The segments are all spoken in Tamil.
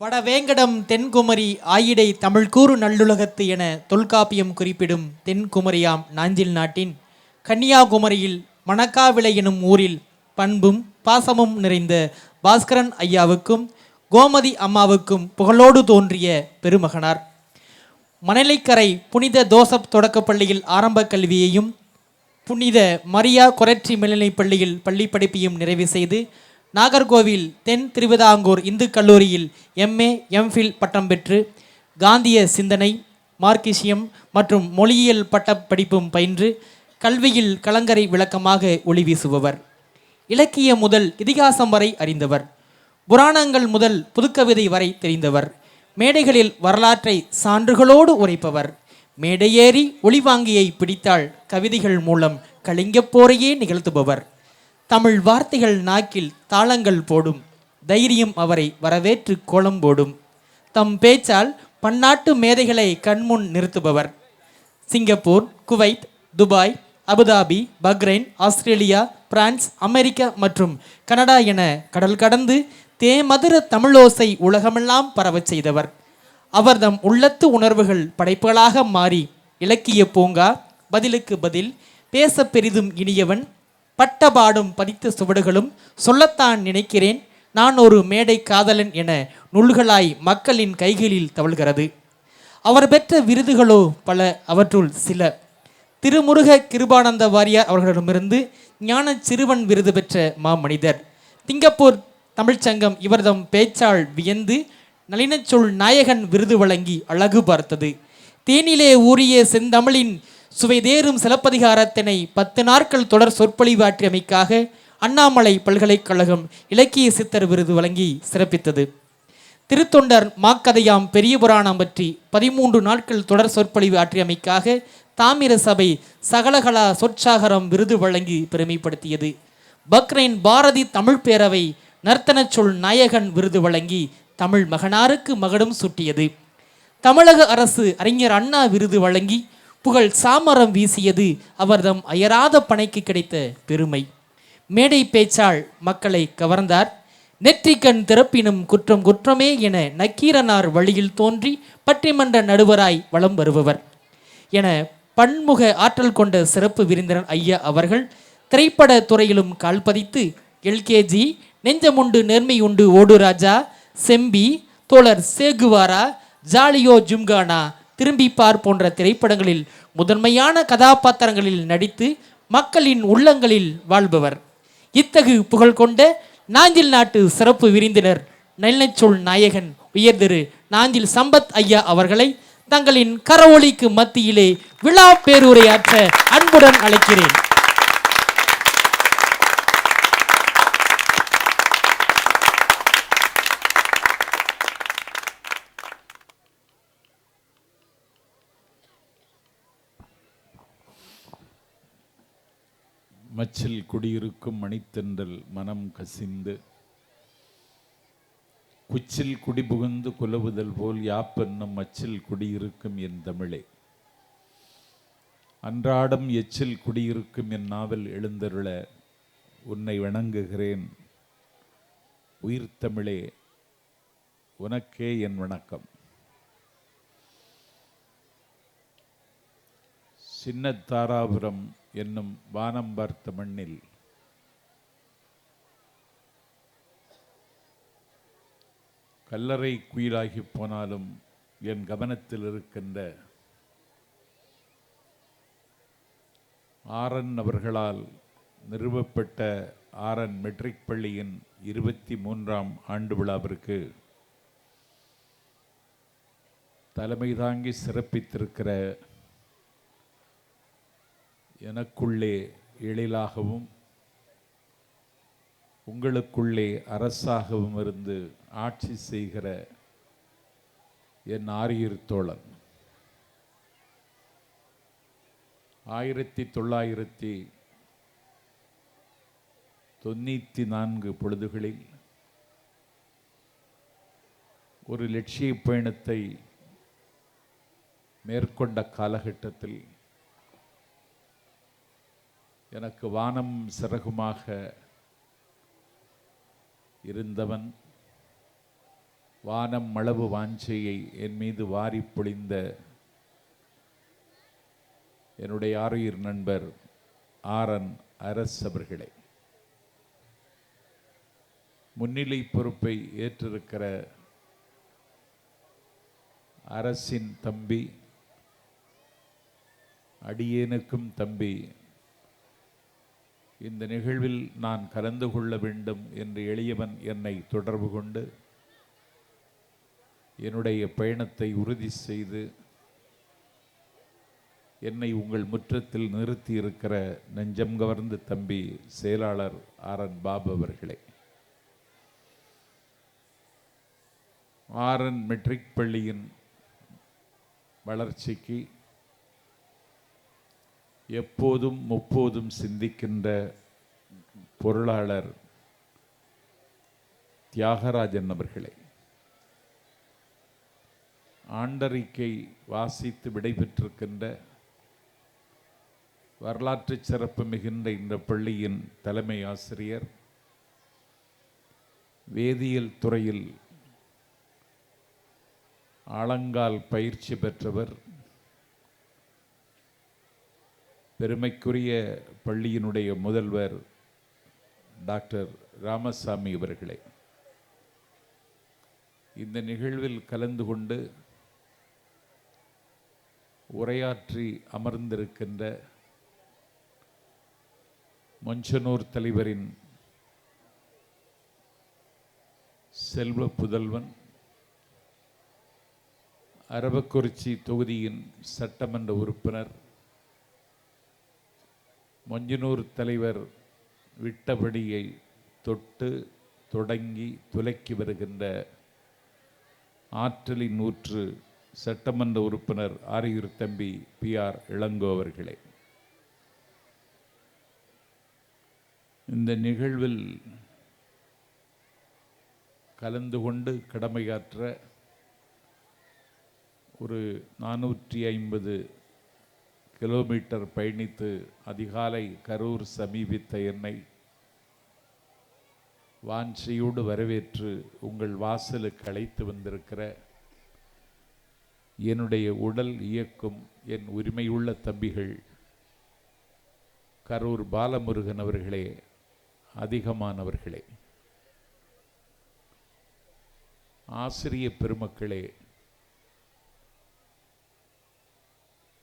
வடவேங்கடம் தென்குமரி ஆயிடை தமிழ்கூறு நல்லுலகத்து என தொல்காப்பியம் குறிப்பிடும் தென்குமரியாம் நாஞ்சில் நாட்டின் கன்னியாகுமரியில் மணக்காவிளை எனும் ஊரில் பண்பும் பாசமும் நிறைந்த பாஸ்கரன் ஐயாவுக்கும் கோமதி அம்மாவுக்கும் புகழோடு தோன்றிய பெருமகனார். மணலைக்கரை புனித தோசப் தொடக்கப்பள்ளியில் ஆரம்ப கல்வியையும் புனித மரியா கொரட்சி மேல்நிலைப் பள்ளியில் பள்ளி படிப்பையும் நிறைவு செய்து நாகர்கோவில் தென் திருவிதாங்கூர் இந்து கல்லூரியில் MA MPhil பட்டம் பெற்று காந்திய சிந்தனை, மார்க்சியம் மற்றும் மொழியியல் பட்ட படிப்பும் பயின்று கல்வியில் கலங்கரை விளக்கமாக ஒளி வீசுபவர். இலக்கியம் முதல் இதிகாசம் வரை அறிந்தவர். புராணங்கள் முதல் புதுக்கவிதை வரை தெரிந்தவர். மேடைகளில் வரலாற்றை சான்றுகளோடு உரைப்பவர். மேடையேறி ஒளிவாங்கியை பிடித்தால் கவிதைகள் மூலம் கலிங்கப்போரையே நிகழ்த்துபவர். தமிழ் வார்த்தைகள் நாக்கில் தாளங்கள் போடும். தைரியம் அவரை வரவேற்று கோலம் போடும். தம் பேச்சால் பன்னாட்டு மேதைகளை கண்முன் நிறுத்துபவர். Singapore, Kuwait, Dubai, Abu Dhabi, Bahrain, Australia, France, America மற்றும் கனடா என கடல் கடந்து தேமதுர தமிழோசை உலகமெல்லாம் பரவச் செய்தவர். அவர்தம் உள்ளத்து உணர்வுகள் படைப்புகளாக மாறி இலக்கிய பூங்கா, பதிலுக்கு பதில், பேச பெரிதும் இனியவன், பட்டபாடும் பதித்த சுவடுகளும், சொல்லத்தான் நினைக்கிறேன், நான் ஒரு மேடை காதலன் என நூல்களாய் மக்களின் கைகளில் தவழ்கிறது. அவர் பெற்ற விருதுகளோ பல. அவற்றுள் சில: திருமுருக கிருபானந்த வாரியார் அவர்களிடமிருந்து ஞான சிறுவன் விருது பெற்ற மாமனிதர். சிங்கப்பூர் தமிழ்ச்சங்கம் இவர்தம் பேச்சால் வியந்து நளினச்சொல் நாயகன் விருது வழங்கி அழகு பார்த்தது. தேனிலே ஊறிய செந்தமிழின் சுவைதேறும் சிலப்பதிகாரத்தினை 10 நாட்கள் தொடர் சொற்பொழிவாற்றியமைக்காக அண்ணாமலை பல்கலைக்கழகம் இலக்கிய சித்தர் விருது வழங்கி சிறப்பித்தது. திருத்தொண்டர் மாக்கதையாம் பெரிய புராணம் பற்றி 13 நாட்கள் தொடர் சொற்பொழிவு ஆற்றியமைக்காக தாமிர சபை சகலகலா சொற்சாகரம் விருது வழங்கி பெருமைப்படுத்தியது. பக்ரைன் பாரதி தமிழ் பேரவை நர்த்தன சொல் நாயகன் விருது வழங்கி தமிழ் மகனாருக்கு மகுடம் சூட்டியது. தமிழக அரசு அறிஞர் அண்ணா விருது வழங்கி புகழ் சாமரம் வீசியது அவர்தம் அயராத பனைக்கு கிடைத்த பெருமை. மேடை பேச்சால் மக்களை கவர்ந்தார். நெற்றிக்கண் திறப்பினும் குற்றம் குற்றமே என நக்கீரனார் வழியில் தோன்றி பட்டிமன்ற நடுவராய் வலம் வருபவர் என பன்முக ஆற்றல் கொண்ட சிறப்பு விருந்தினர் ஐயா அவர்கள் திரைப்பட துறையிலும் கால்பதித்து LKG, நெஞ்சமுண்டு நேர்மை உண்டு ஓடு ராஜா, செம்பி, தோழர் சேகுவாரா, ஜாலியோ ஜும்கானா, திரும்பிப்பார் போன்ற திரைப்படங்களில் முதன்மையான கதாபாத்திரங்களில் நடித்து மக்களின் உள்ளங்களில் வாழ்பவர். இத்தகு புகழ் கொண்ட நாஞ்சில் நாட்டு சிறப்பு விருந்தினர் நளினச்சொல் நாயகன் உயர்திரு நாஞ்சில் சம்பத் ஐயா அவர்களை தங்களின் கரவொலிக்கு மத்தியிலே விழா பேருரையாற்ற அன்புடன் அழைக்கிறேன். மச்சில் குடியிருக்கும் மணித்தென்றல் மனம் கசிந்து குச்சில் குடிபுகுந்து குலவுதல் போல் யாப்பென்னும் மச்சில் குடியிருக்கும் என் தமிழே, அன்றாடம் எச்சில் குடியிருக்கும் என் நாவல் எழுந்தருள உன்னை வணங்குகிறேன். உயிர் தமிழே, உனக்கே என் வணக்கம். சின்னத்தாராபுரம் என்னும் வானம் பார்த்த மண்ணில் கல்லறை குயிலாகி போனாலும் என் கவனத்தில் இருக்கின்ற ஆரன் அவர்களால் நிறுவப்பட்ட ஆரன் மெட்ரிக் பள்ளியின் 23ஆம் ஆண்டு விழாவிற்கு தலைமை தாங்கி சிறப்பித்திருக்கிற எனக்குள்ளே எழிலாகவும் உங்களுக்குள்ளே அரசாகவும் இருந்து ஆட்சி செய்கிற என் ஆரியர் தோழன், 1994 பொழுதுகளில் ஒரு லட்சிய பயணத்தை மேற்கொண்ட காலகட்டத்தில் எனக்கு வானம் சிறகுமாக இருந்தவன் வானம் அளவு வாஞ்சையை என் மீது வாரி பொழிந்த என்னுடைய ஆருயிர் நண்பர் ஆரன் அரசு அவர்களே, முன்னிலை பொறுப்பை ஏற்றிருக்கிற அரசின் தம்பி, அடியேனுக்கும் தம்பி, இந்த நிகழ்வில் நான் கலந்து கொள்ள வேண்டும் என்று எளியவன் என்னை தொடர்பு கொண்டு என்னுடைய பயணத்தை உறுதி செய்து என்னை உங்கள் முற்றத்தில் நிறுத்தி இருக்கிற நெஞ்சம் கவர்ந்த தம்பி செயலாளர் ஆரன் பாபு அவர்களே, ஆரன் மெட்ரிக் பள்ளியின் வளர்ச்சிக்கு எப்போதும் முப்போதும் சிந்திக்கின்ற பொருளாளர் தியாகராஜன் அவர்களே, ஆண்டறிக்கை வாசித்து விடைபெற்றிருக்கின்ற வரலாற்று சிறப்பு மிகுந்த இந்த பள்ளியின் தலைமை ஆசிரியர், வேதியியல் துறையில் ஆழங்கால் பயிற்சி பெற்றவர், பெருமைக்குரிய பள்ளியினுடைய முதல்வர் டாக்டர் ராமசாமி அவர்களே, இந்த நிகழ்வில் கலந்து கொண்டு உரையாற்றி அமர்ந்திருக்கின்ற மொஞ்சனூர் தலைவரின் செல்வ புதல்வன், அரவக்குறிச்சி தொகுதியின் சட்டமன்ற உறுப்பினர், மொஞ்சனூர் தலைவர் விட்டபடியை தொட்டு தொடங்கி துலக்கி வருகின்ற ஆற்றலின் ஊற்று சட்டமன்ற உறுப்பினர் ஆரியூர் தம்பி PR இளங்கோ அவர்களே, இந்த நிகழ்வில் கலந்து கொண்டு கடமையாற்ற ஒரு 450 கிலோமீட்டர் பயணித்து அதிகாலை கரூர் சமீபித்த என்னை வாஞ்சையோடு வரவேற்று உங்கள் வாசலுக்கு அழைத்து வந்திருக்கிற என்னுடைய உடல் இயக்கும் என் உரிமையுள்ள தம்பிகள் கரூர் பாலமுருகன் அவர்களே, அதிகமானவர்களே, ஆசிரிய பெருமக்களே,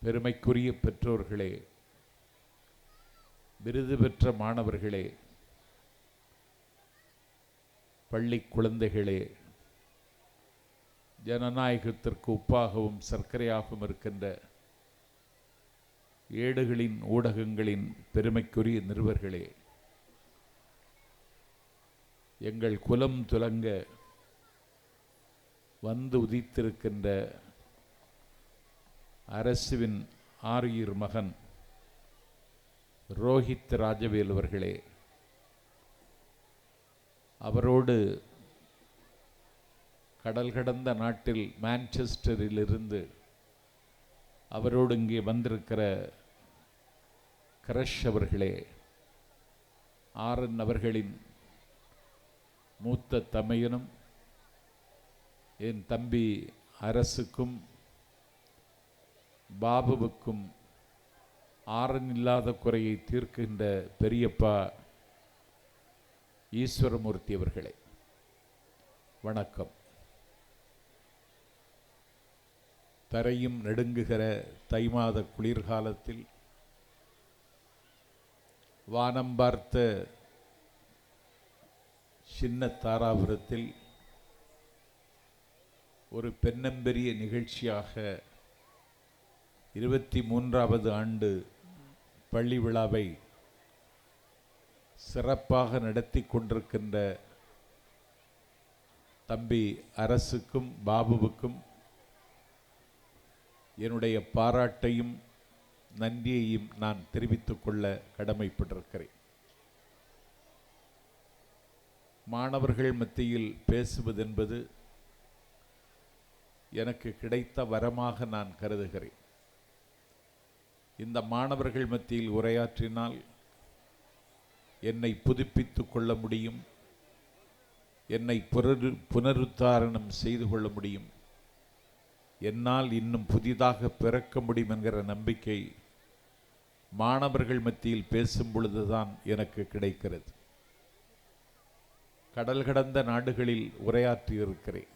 பெருமைக்குரிய பெற்றோர்களே, விருது பெற்ற மாணவர்களே, பள்ளி குழந்தைகளே, ஜனநாயகத்திற்கு உப்பாகவும் சர்க்கரையாகவும் இருக்கின்ற ஏடுகளின் ஊடகங்களின் பெருமைக்குரிய நிருபர்களே, எங்கள் குலம் துலங்க வந்து உதித்திருக்கின்ற அரசுவின் ஆருயிர் மகன் ரோஹித் ராஜவேல் அவர்களே, அவரோடு கடல் கடந்த நாட்டில் மான்செஸ்டரிலிருந்து அவரோடு இங்கே வந்திருக்கிற கிரஷ் அவர்களே, ஆரன் அவர்களின் மூத்த தமையனும் என் தம்பி அரசுக்கும் பாபுவுக்கும் ஆரன் இல்லாத குறையை தீர்க்கின்ற பெரியப்பா ஈஸ்வரமூர்த்தி அவர்களே, வணக்கம். தரையும் நடுங்குகிற தை மாத குளிர்காலத்தில் வானம் பார்த்த சின்ன தாராபுரத்தில் ஒரு பெண்ணம்பெரிய நிகழ்ச்சியாக 23வது ஆண்டு பள்ளி விழாவை சிறப்பாக நடத்தி கொண்டிருக்கின்ற தம்பி அரசுக்கும் பாபுவுக்கும் என்னுடைய பாராட்டையும் நன்றியையும் நான் தெரிவித்துக் கொள்ள கடமைப்பட்டிருக்கிறேன். மாணவர்கள் மத்தியில் பேசுவதென்பது எனக்கு கிடைத்த வரமாக நான் கருதுகிறேன். இந்த மாணவர்கள் மத்தியில் உரையாற்றினால் என்னை புதுப்பித்துக் கொள்ள முடியும், என்னை புனருத்தாரணம் செய்து கொள்ள முடியும், என்னால் இன்னும் புதிதாக பிறக்க முடியும் என்கிற நம்பிக்கை மாணவர்கள் மத்தியில் பேசும் பொழுதுதான் எனக்கு கிடைக்கிறது. கடல் கடந்த நாடுகளில் உரையாற்றி இருக்கிறேன்.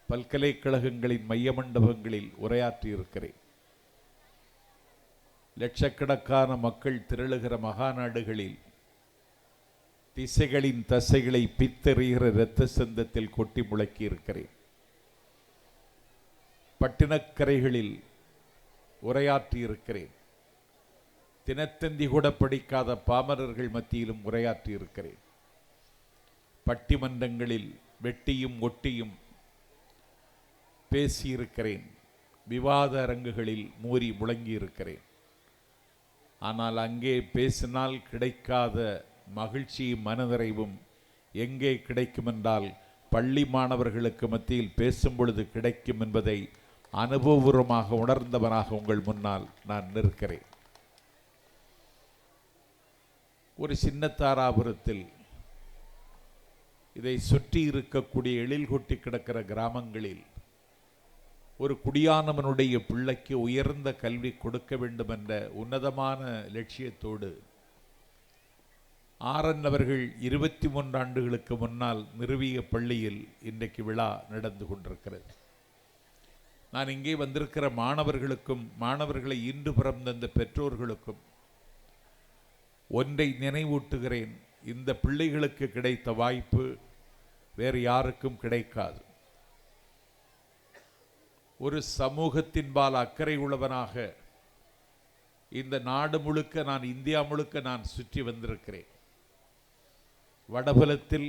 பல்கலைக்கழகங்களின் மைய மண்டபங்களில் உரையாற்றி இருக்கிறேன். லட்சக்கணக்கான மக்கள் திரளுகிற மகாநாடுகளில் திசைகளின் தசைகளை பித்தெறிகிற இரத்த சந்தத்தில் கொட்டி முழக்கி இருக்கிறேன். பட்டினக்கரைகளில் உரையாற்றி இருக்கிறேன். தினத்தந்தி கூட படிக்காத பாமரர்கள் மத்தியிலும் உரையாற்றி இருக்கிறேன். பட்டிமன்றங்களில் வெட்டியும் ஒட்டியும் பேசியிருக்கிறேன். விவாத அரங்குகளில் மூறி முழங்கி இருக்கிறேன். ஆனால் அங்கே பேசினால் கிடைக்காத மகிழ்ச்சியும் மனநிறைவும் எங்கே கிடைக்கும் என்றால் பள்ளி மாணவர்களுக்கு மத்தியில் பேசும் பொழுது கிடைக்கும் என்பதை அனுபவபூர்வமாக உணர்ந்தவனாக உங்கள் முன்னால் நான் நிற்கிறேன். ஒரு சின்னத்தாராபுரத்தில் இதை சுற்றி இருக்கக்கூடிய எழில் கொட்டி கிடக்கிற கிராமங்களில் ஒரு குடியானவனுடைய பிள்ளைக்கு உயர்ந்த கல்வி கொடுக்க வேண்டும் என்ற உன்னதமான லட்சியத்தோடு ஆரன் அவர்கள் 23 ஆண்டுகளுக்கு முன்னால் நிறுவிய பள்ளியில் இன்றைக்கு விழா நடந்து கொண்டிருக்கிறது. நான் இங்கே வந்திருக்கிற மாணவர்களுக்கும் மாணவர்களை இன்று பிறந்த பெற்றோர்களுக்கும் ஒன்றை நினைவூட்டுகிறேன். இந்த பிள்ளைகளுக்கு கிடைத்த வாய்ப்பு வேறு யாருக்கும் கிடைக்காது. ஒரு சமூகத்தின்பால் அக்கறை உள்ளவனாக இந்த நாடு முழுக்க, நான் இந்தியா முழுக்க நான் சுற்றி வந்திருக்கிறேன். வடபுலத்தில்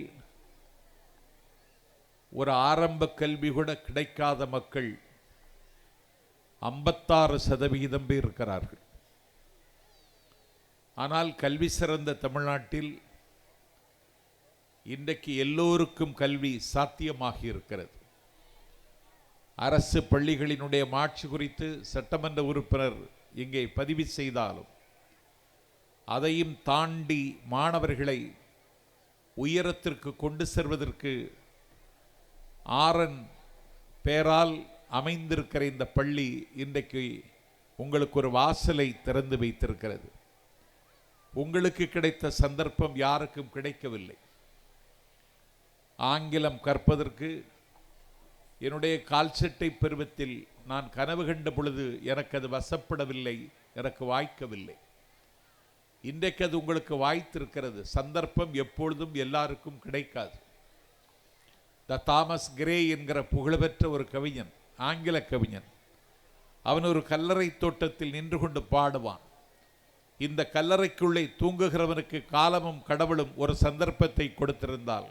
ஒரு ஆரம்ப கல்வி கூட கிடைக்காத மக்கள் 56% பேர் இருக்கிறார்கள். ஆனால் கல்வி சிறந்த தமிழ்நாட்டில் இன்றைக்கு எல்லோருக்கும் கல்வி சாத்தியமாகி இருக்கிறது. அரசு பள்ளிகளினுடைய மாட்சி குறித்து சட்டமன்ற உறுப்பினர் இங்கே பதிவு செய்தாலும் அதையும் தாண்டி மாணவர்களை உயரத்திற்கு கொண்டு செல்வதற்கு ஆரன் பேரால் அமைந்திருக்கிற இந்த பள்ளி இன்றைக்கு உங்களுக்கு ஒரு வாசலை திறந்து வைத்திருக்கிறது. உங்களுக்கு கிடைத்த சந்தர்ப்பம் யாருக்கும் கிடைக்கவில்லை. ஆங்கிலம் கற்பதற்கு என்னுடைய கால்சட்டை பருவத்தில் நான் கனவு கண்ட பொழுது எனக்கு அது வசப்படவில்லை, எனக்கு வாய்க்கவில்லை. இன்றைக்கு அது உங்களுக்கு வாய்த்திருக்கிறது. சந்தர்ப்பம் எப்பொழுதும் எல்லாருக்கும் கிடைக்காது. தாமஸ் கிரே என்கிற புகழ்பெற்ற ஒரு கவிஞன், ஆங்கில கவிஞன், அவன் ஒரு கல்லறை தோட்டத்தில் நின்று கொண்டு பாடுவான். இந்த கல்லறைக்குள்ளே தூங்குகிறவனுக்கு காலமும் கடவுளும் ஒரு சந்தர்ப்பத்தை கொடுத்திருந்தால்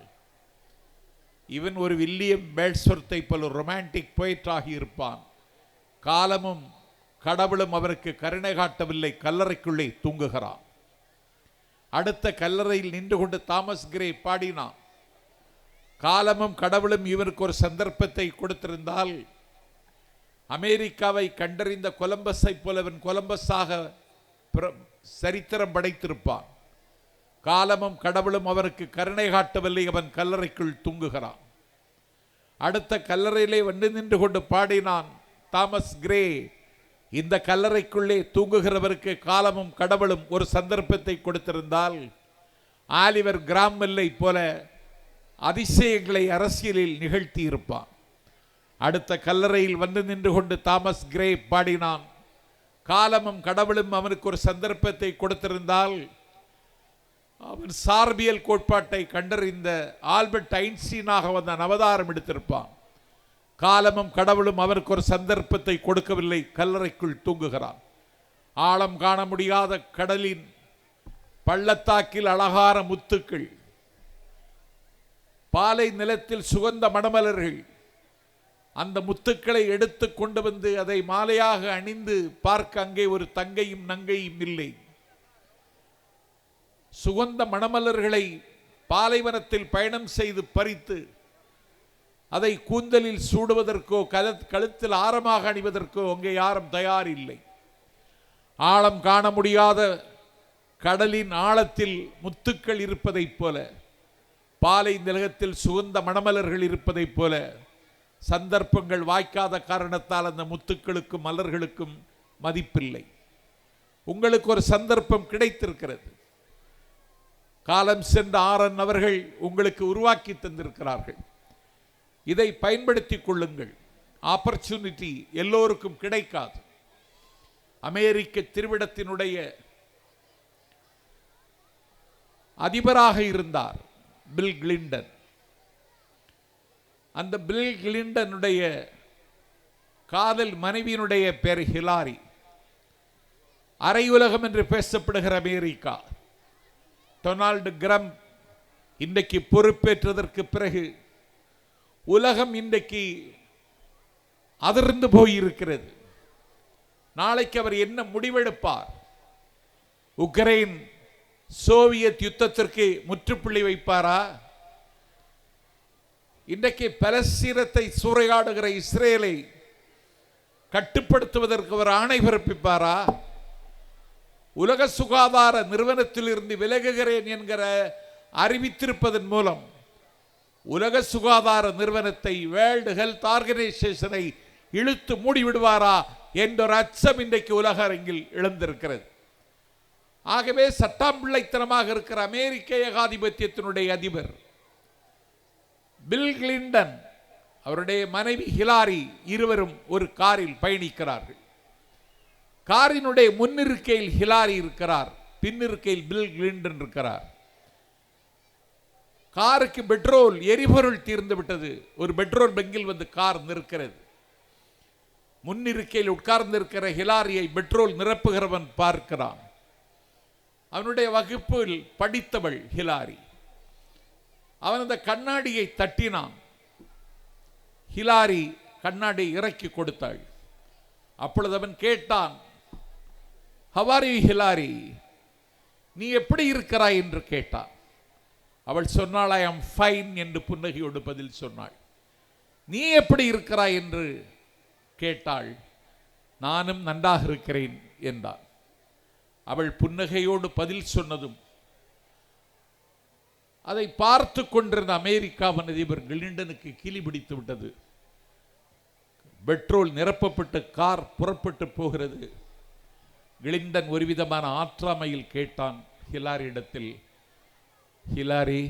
இவன் ஒரு வில்லியம் பேட்ஸ்வொர்த்தை போல ஒரு ரொமான்டிக் போயிட்டாகி இருப்பான். காலமும் கடவுளும் அவருக்கு கருணை காட்டவில்லை, கல்லறைக்குள்ளே தூங்குகிறான். அடுத்த கல்லறையில் நின்று கொண்டு தாமஸ் கிரே பாடினான். காலமும் கடவுளும் இவருக்கு ஒரு சந்தர்ப்பத்தை கொடுத்திருந்தால் அமெரிக்காவை கண்டறிந்த கொலம்பஸை போலவன் கொலம்பஸாக சரித்திரம் படைத்திருப்பான். காலமும் கடவுளும் அவனுக்கு கருணை காட்டவில்லை, அவன் கல்லறைக்குள் தூங்குகிறான். அடுத்த கல்லறையிலே வந்து நின்று கொண்டு பாடினான் தாமஸ் கிரே, இந்த கல்லறைக்குள்ளே தூங்குகிறவருக்கு காலமும் கடவுளும் ஒரு சந்தர்ப்பத்தை கொடுத்திருந்தால் ஆலிவர் கிராம்வெல்லை போல அதிசயங்களை அரசியலில் நிகழ்த்தி இருப்பான். அடுத்த கல்லறையில் வந்து நின்று கொண்டு தாமஸ் கிரே பாடினான், காலமும் கடவுளும் அவனுக்கு ஒரு சந்தர்ப்பத்தை கொடுத்திருந்தால் அவன் சார்பியல் கோட்பாட்டை கண்டறிந்த ஆல்பர்ட் ஐன்ஸ்டீனாக வந்த அவதாரம் எடுத்திருப்பான். காலமும் கடவுளும் அவனுக்கு ஒரு சந்தர்ப்பத்தை கொடுக்கவில்லை, கல்லறைக்குள் தூங்குகிறான். ஆழம் காண முடியாத கடலின் பள்ளத்தாக்கில் அழகான முத்துக்கள், பாலை நிலத்தில் சுகந்த மணமலர்கள், அந்த முத்துக்களை எடுத்து கொண்டு வந்து அதை மாலையாக அணிந்து பார்க்க அங்கே ஒரு தங்கையும் நங்கையும் இல்லை. சுகந்த மணமலர்களை பாலைவனத்தில் பயணம் செய்து பறித்து அதை கூந்தலில் சூடுவதற்கோ கழுத்தில் ஆரமாக அணிவதற்கோ அங்கே யாரும் தயார் இல்லை. ஆழம் காண முடியாத கடலின் ஆழத்தில் முத்துக்கள் இருப்பதைப் போல பாலை நிலத்தில் சுகந்த மணமலர்கள் இருப்பதைப் போல சந்தர்ப்பங்கள் வாய்க்காத காரணத்தால் அந்த முத்துக்களுக்கும் மலர்களுக்கும் மதிப்பில்லை. உங்களுக்கு ஒரு சந்தர்ப்பம் கிடைத்திருக்கிறது. காலம் சென்ற ஆரன் அவர்கள் உங்களுக்கு உருவாக்கி தந்திருக்கிறார்கள். இதை பயன்படுத்திக் கொள்ளுங்கள். ஆப்பர்ச்சுனிட்டி எல்லோருக்கும் கிடைக்காது. அமெரிக்க திருவிடத்தினுடைய அதிபராக இருந்தார் பில் கிளின்டன். அந்த பில் கிளின்டனுடைய காதல் மனைவியினுடைய பேர் ஹிலாரி. அரையுலகம் என்று பேசப்படுகிற அமெரிக்கா, டொனால்டு கிரம்ப் இன்றைக்கு பொறுப்பேற்றதற்கு பிறகு உலகம் இன்றைக்கு அதிர்ந்து போயிருக்கிறது. நாளைக்கு அவர் என்ன முடிவெடுப்பார்? உக்ரைன் சோவியத் யுத்தத்திற்கு முற்றுப்புள்ளி வைப்பாரா? இன்றைக்கு பலஸ்தீனத்தை சூறையாடுகிற இஸ்ரேலை கட்டுப்படுத்துவதற்கு அவர் ஆணை பிறப்பிப்பாரா? உலக சுகாதார நிறுவனத்தில் இருந்து விலகுகிறேன் என்கிற அறிவித்திருப்பதன் மூலம் உலக சுகாதார நிறுவனத்தை, வேர்ல்டு ஹெல்த் ஆர்கனைசேஷனை இழுத்து மூடிவிடுவாரா என்ற ஒரு அச்சம் இன்றைக்கு உலக அரங்கில் எழுந்திருக்கிறது. ஆகவே சட்டாம்பிள்ளைத்தனமாக இருக்கிற அமெரிக்க ஏகாதிபத்தியத்தினுடைய அதிபர் பில் கிளின்டன், அவருடைய மனைவி ஹிலாரி இருவரும் ஒரு காரில் பயணிக்கிறார்கள். காரினுடைய முன்னிருக்கையில் ஹிலாரி இருக்கிறார், பின்னிருக்கையில் பில் கிளின்டன் இருக்கிறார். காருக்கு பெட்ரோல் எரிபொருள் தீர்ந்து விட்டது. ஒரு பெட்ரோல் பங்கில் வந்து கார் நிற்கிறது. முன்னிருக்கையில் உட்கார்ந்து இருக்கிற ஹிலாரியை பெட்ரோல் நிரப்புகிறவன் பார்க்கிறான். அவனுடைய வகுப்பில் படித்தவள் ஹிலாரி. அவன் அந்த கண்ணாடியை தட்டினான். ஹிலாரி கண்ணாடியை இறக்கி கொடுத்தாள். அப்பொழுது அவன் கேட்டான், ஹவாரி ஹிலாரி, நீ எப்படி இருக்கிறாய் என்று கேட்டான். அவள் சொன்னாள், ஐ ஆம் ஃபைன் என்று புன்னகையோடு பதில் சொன்னாள். நீ எப்படி இருக்கிறாய் என்று கேட்டாள். நானும் நன்றாக இருக்கிறேன் என்றான். அவள் புன்னகையோடு பதில் சொன்னதும் அதை பார்த்து கொண்டிருந்த அமெரிக்காவின் அதிபர் கிளின்டனுக்கு கிளி பிடித்து விட்டது. பெட்ரோல் நிரப்பப்பட்டு கார் புறப்பட்டு போகிறது. கிளின்டன் ஒரு விதமான ஆற்றாமையில் கேட்டான் ஹிலாரியிடத்தில், ஹிலாரி,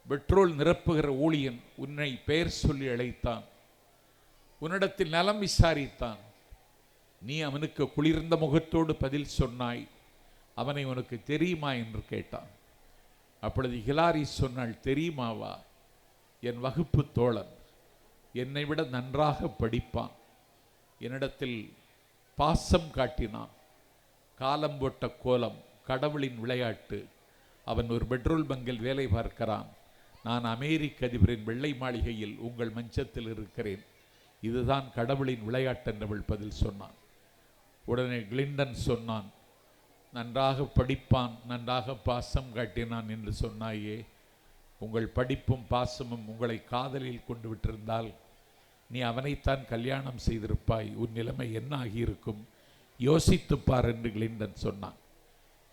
பெட்ரோல் நிரப்புகிற ஊழியன் உன்னை பெயர் சொல்லி அழைத்தான், உன்னிடத்தில் நலம் விசாரித்தான். நீ அவனுக்கு குளிர்ந்த முகத்தோடு பதில் சொன்னாய். அவனை உனக்கு தெரியுமா என்று கேட்டான். அப்பொழுது ஹிலாரி சொன்னாள், தெரியுமாவா? என் வகுப்பு தோழன், என்னை விட நன்றாக படிப்பான், என்னிடத்தில் பாசம் காட்டினான். காலம் போட்ட கோலம், கடவுளின் விளையாட்டு. அவன் ஒரு பெட்ரோல் பங்கில் வேலை பார்க்கிறான். நான் அமெரிக்க அதிபரின் வெள்ளை மாளிகையில் உங்கள் மஞ்சத்தில் இருக்கிறேன். இதுதான் கடவுளின் விளையாட்டு என்றவள் பதில் சொன்னான். உடனே கிளின்டன் சொன்னான், நன்றாக படிப்பான், நன்றாக பாசம் காட்டினான் என்று சொன்னாயே, உங்கள் படிப்பும் பாசமும் உங்களை காதலில் கொண்டு விட்டிருந்தால் நீ அவனைத்தான் கல்யாணம் செய்திருப்பாய். உன் நிலைமை என்ன ஆகியிருக்கும் யோசித்துப்பார் என்று கிளின்டன் சொன்னான்.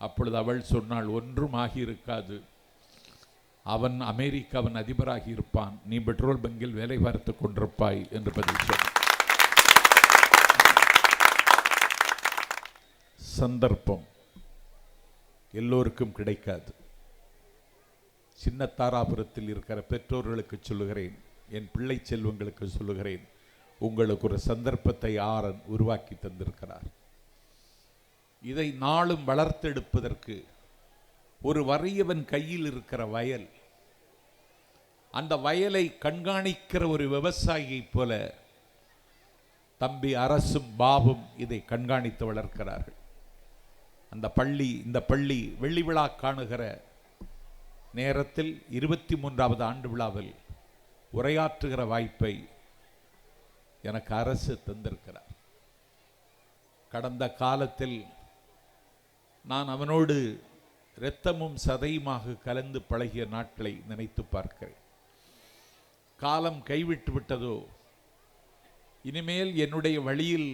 அப்பொழுது அவள் சொன்னாள், ஒன்றும் ஆகியிருக்காது. அவன் அமெரிக்காவின் அதிபராகி இருப்பான், நீ பெட்ரோல் பங்கில் வேலை பார்த்து கொண்டிருப்பாய் என்று பதில் சொன்னான். சந்தர்ப்பம் எல்லோருக்கும் கிடைக்காது. சின்ன தாராபுரத்தில் இருக்கிற பெற்றோர்களுக்கு சொல்லுகிறேன், என் பிள்ளை செல்வங்களுக்கு சொல்லுகிறேன், உங்களுக்கு ஒரு சந்தர்ப்பத்தை ஆரன் உருவாக்கி தந்திருக்கிறார். இதை நாளும் வளர்த்தெடுப்பதற்கு ஒரு வறியவன் கையில் இருக்கிற வயல், அந்த வயலை கண்காணிக்கிற ஒரு விவசாயியைப் போல தம்பி அரசும் பாபும் இதை கண்காணித்து வளர்க்கிறார்கள். அந்த பள்ளி, இந்த பள்ளி வெள்ளி விழா காணுகிற நேரத்தில் 23வது ஆண்டு விழாவில் உரையாற்றுகிற வாய்ப்பை எனக்கு அரசு தந்திருக்கிறார். கடந்த காலத்தில் நான் அவனோடு இரத்தமும் சதையுமாக கலந்து பழகிய நாட்களை நினைத்து பார்க்கிறேன். காலம் கைவிட்டு விட்டதோ, இனிமேல் என்னுடைய வழியில்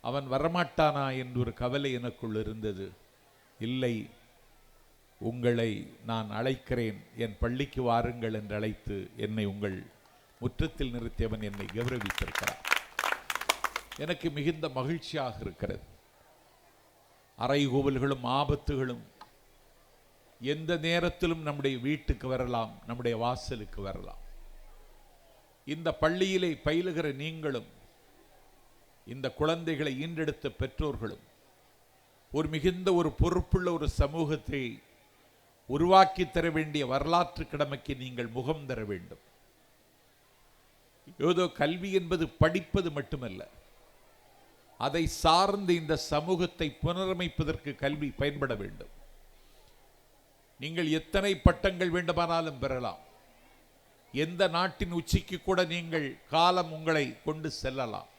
அவன் வரமாட்டானா என்று ஒரு கவலை எனக்குள் இருந்தது. இல்லை, உங்களை நான் அழைக்கிறேன், என் பள்ளிக்கு வாருங்கள் என்று அழைத்து என்னை உங்கள் முற்றத்தில் நிறுத்தியவன் என்னை கௌரவித்திருக்கிறார். எனக்கு மிகுந்த மகிழ்ச்சியாக இருக்கிறது. அறைகூவல்களும் ஆபத்துகளும் எந்த நேரத்திலும் நம்முடைய வீட்டுக்கு வரலாம், நம்முடைய வாசலுக்கு வரலாம். இந்த பள்ளியிலே பயிலுகிற நீங்களும் இந்த குழந்தைகளை ஈன்றெடுத்த பெற்றோர்களும் மிகுந்த ஒரு பொறுப்புள்ள ஒரு சமூகத்தை உருவாக்கி தர வேண்டிய வரலாற்று கடமைக்கு நீங்கள் முகம் தர வேண்டும். ஏதோ கல்வி என்பது படிப்பது மட்டுமல்ல, அதை சார்ந்து இந்த சமூகத்தை புனரமைப்பதற்கு கல்வி பயன்பட வேண்டும். நீங்கள் எத்தனை பட்டங்கள் வேண்டுமானாலும் பெறலாம், எந்த நாட்டின் உச்சிக்கு கூட நீங்கள் காலம் உங்களை கொண்டு செல்லலாம்.